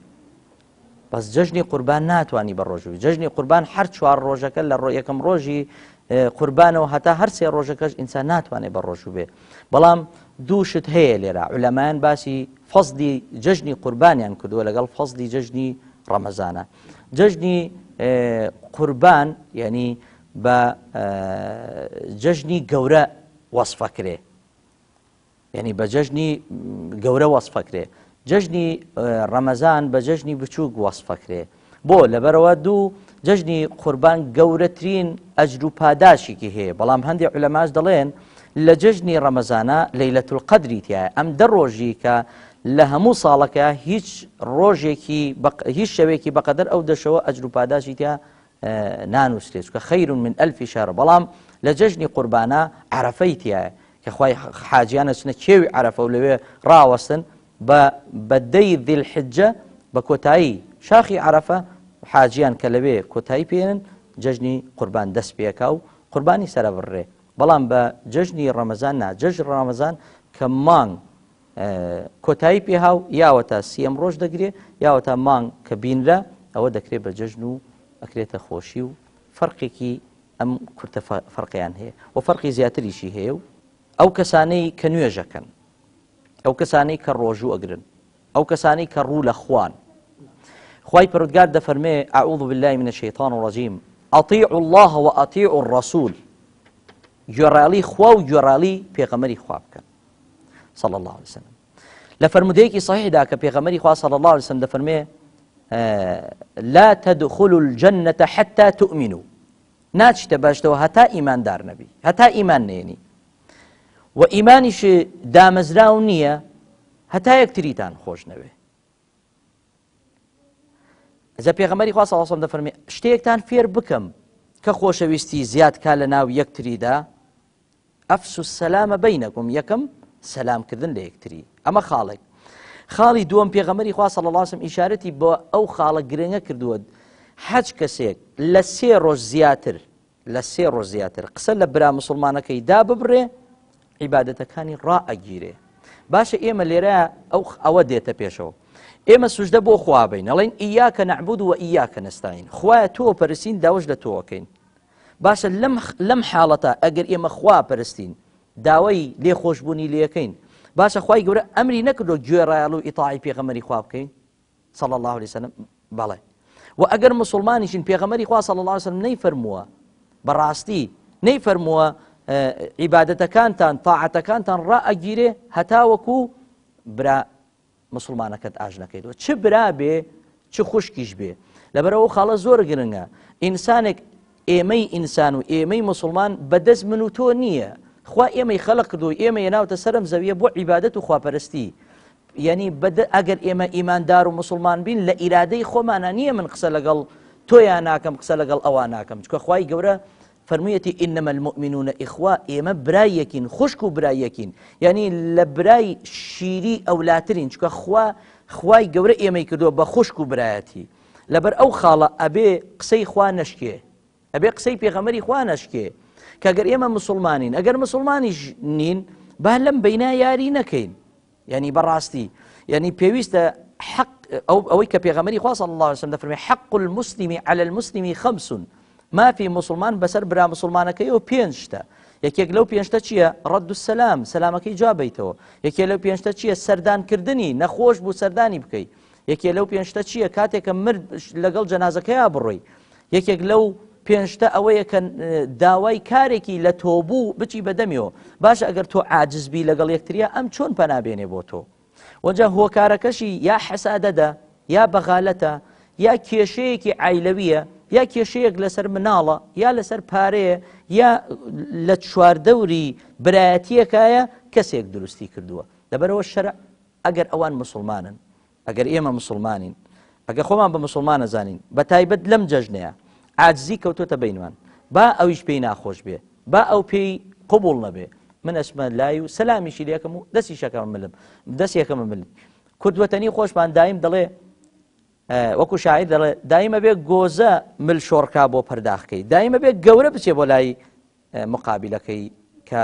بەس جەژنی قوربان ناتوانانی بە ڕۆژووی جەژنی قوربان هەر چوار ڕۆژەکە لە یەکەم ڕۆژی قوربانەوە هەتا هەر سێ ڕۆژەکەش ئینسان ناتوانێت بە ڕۆژوو بێ بەڵام دووشت هەیە لێرە عولەمایان باسی فەزلی جەژنی قوربانیان کردووە لەگەڵ فەزلی جەژنی ڕەمەزانە جەژنی قوربان یعنی بە جەژنی گەورە وەسفەکرێ یعنی بە جەژنی گەورە وەسفەکرێ جەژنی ڕەمەزان بە جەژنی بچووک وەسفەکرێ بۆ لەبەرەوە دوو جەژنی قوربان گەورەترین ئەجر و پاداشێکی هەیە بەڵام هەندێک عولەماش دەڵێن لە جەژنی ڕەمەزانە لەیلەتول القەدری تایە ئەم دە ڕۆژی کە لە هەموو ساڵەکە هیچ ڕۆژێکی هیچ شەوێکی بەقەدەر ئەو دەشەوە ئەجر و پاداشی تیا نانووسێت کە خەیر من ئەلفی شەهر بەڵام لە جەژنی قوربانە عەرەفەی تایە کە خوای حاجیانە چنە کێوی عەرەفە و لەوێ ڕاوەستن بە دەی ذیلحیجە بە کۆتایی شاخی عەرەفە حاجیان کە لەوێ کۆتایی پێێنن جەژنی قوربان دەست پێکا و قوربانی سەرەبڕێ بەڵام بە جەژنی ڕەمەزان نا جەژن ڕەمەزان کە مانگ کۆتایی پێهاو یاوەتە سیەم ڕۆژ دەگرێ یاوەتە مانگ کە بینرە ئەوە دەکرێت بە جەژن و ئەکرێتە خۆشی و فەرقێکی ئەم کورتە فەرقیان هەیە و فەرقی زیاتریشی هەیە و ئەو کەسانەی کە نوێژەکەن ئەو کەسانەی کە ڕۆژوو ئەگرن ئەو کەسانەی کە ڕوو لە خوان خوای پەروەردگار دەفەرمێ ئەعوذ بالله من الشیطان الرجیم ئەطیعوا الله وأطیعوا الرسول گوێڕالی خوا و گوێڕالی پێغەمبەری خوا بکەن صلی الله عليه وسلم لە فەرمودەیەکی صحیحدا کە پێغەمبەری خوا صلی الله عليه وسلم دەفەرمێ لا تدخلوا الجنة حتى تؤمنوا ناچتە باشتەوە هەتا ئیماندار نەبی هەتا ئیمان نێنی و ئیمانیش دامەزراو نییە هەتا یەکتریتان خۆش نەوێ ئەجا پێغەمبەری خوا صلی الله عليه وسلم دەفەرمێ شتێکتان فێر بکەم کە خۆشەویستی زیاد کا لە ناو یەکتریدا ئەفشوا السەلامە بەینەکم یەکەم سەلامکردن لە یەکتری ئەمە خاڵی دووەم پێغەمبەری خوا صلی الله عليه وسلم ئیشارەتی بۆ ئەو خاڵە گرنگە کردووە حەج کەسێک لە سێ ڕۆژ زیاتر قسە لە برا موسڵمانەکەی دا ببڕێ عیبادەتەکانی ڕائەگیرێ باشە ئێمە لێرە ئەوە دێتە پێشەوە ئێمە سوژدە بۆ خوا بین ئەڵێن ئیاکە نەعبود و ئیاکە نەستاین خوایە تۆ پەرستین داوەش لە تۆەکەین باشە لەم حاڵەتە ئەگەر ئێمە خوا پەرستین داوای لێخۆشبوونی لێەکەین باشە خوای گەورە ئەمری نەکردو گوێڕایەڵ و ئیتاعی پێغەمبەری خوا بکەین صلی الله عليه وسلم بەڵێ و ئەگەر مسلمانیشین پێغەمبەری خوا صلی الله عليه وسلم نەیفەرمووە بەڕاستی نەیفەرمووە عیبادەتەکانتان تاعەتەکانتان ڕائەگیرێ هەتا وەکو برا مسلمانەکەت ئاژ نەکەیتەوە چ برا بێ چ خوشکیش بێ لەبەرەوە خاڵە زۆر گرنگە ئینسانێک ئێمەی ئینسان و ئێمەی مسلمان بەدەست من و تۆ نییە خوا ئێمەی خەڵق کردو ئێمە هێناوتە سەرم زەویە بۆ عیبادەت و خواپەرستی یعنی ئەگەر ئێمە ئیماندار و مسلمان بین لە ئیرادەی خۆمانە نییە من قسە لەگەڵ تۆیان ناکەم قسە لەگەڵ ئەوان ناکەم چکە خوای گەورە فەرموویەتی ئینەمە المؤمنون ئیخوا ئێمە برایەکین خوشک و برایەکین یعنی لە برای شیری ئەولاترین چکە خوای گەورە ئێمەی کردووە بە خوشک و برایەتی لەبەر ئەو خاڵە ئەبێ قسەی خوا نەشکێ ئەبێ قسەی پێغەمبەری خوا نەشکێ کەگەر ئێمە مسلمانین ئەگەر مسلمانیش نین با لەم بەینا یاری نەکەین یعنی بەڕاستی یعنی پێویستە حق ئەوەی کە پێغەمبەری خوا صلی الله عليه وسلم دەفەرمێ حق المسلم على المسلم خمس مافی مسلمان بەسەر برا مسلمانەکەیەوە پێنج شتە یەکێک لەو پێنجتە چییە ڕەد السەلام سەلامەکەی جوابیتەوە یەکێک لەو پێنجتە چییە سەردانکردنی نەخۆش بوو سەردانی بکەیت یەکێک لەو پێنجتە چییە کاتێکە مرد لەگەڵ جەنازەکەیە بڕۆی یەکێک لەو پێنجتە ئەوەیە کە داوای کارێکی لە تۆبوو بچی بەدەمیەوە باش ئەگەر تۆ عاجزبی لەگەڵ یەکتریە ئەم چۆن پەنابێنێ بۆ تۆ وەجا هۆکارەکەشی یا حەسادەدە یا بەغالەتە یا کێشەیەکی عایلەویە یا کێشەیەک لەسەر مناڵە یا لەسەر پارەیە یا لە چواردەوری برایەتیەکایە کەسێک دروستی کردووە لەبەرەوە شەرع ئەگەر ئەوان مسلمانن ئەگەر ئێمە مسلمانین ئەگەر خۆمان بە مسلمانە زانین بە تایبەت لەم جەژنەیە عاجزی کەوتۆتە بینوان با ئەویش پێی ناخۆش بێ با ئەو پێی قبول نەبێ من ئەسمە لای و سەلامیشی لێکم و دەستی شەکەم ملم دەستێکەمە ملی کوردوەتەنی خۆشمان دایم دەڵێ وەکو شاعیر دەڵێ دایمە بێ گۆزە مل شۆڕکا بۆ پەرداخکەی دایمە بێ گەورە بچێ بۆ لای مقابلەکەی کە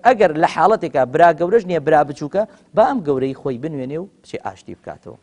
ئەگەر لە حاڵەتێکە برا گەورەش نییە برا بچووکە با ئەم گەورەی خۆی بنوێنێ و بچێ ئاشتی بکاتەوە.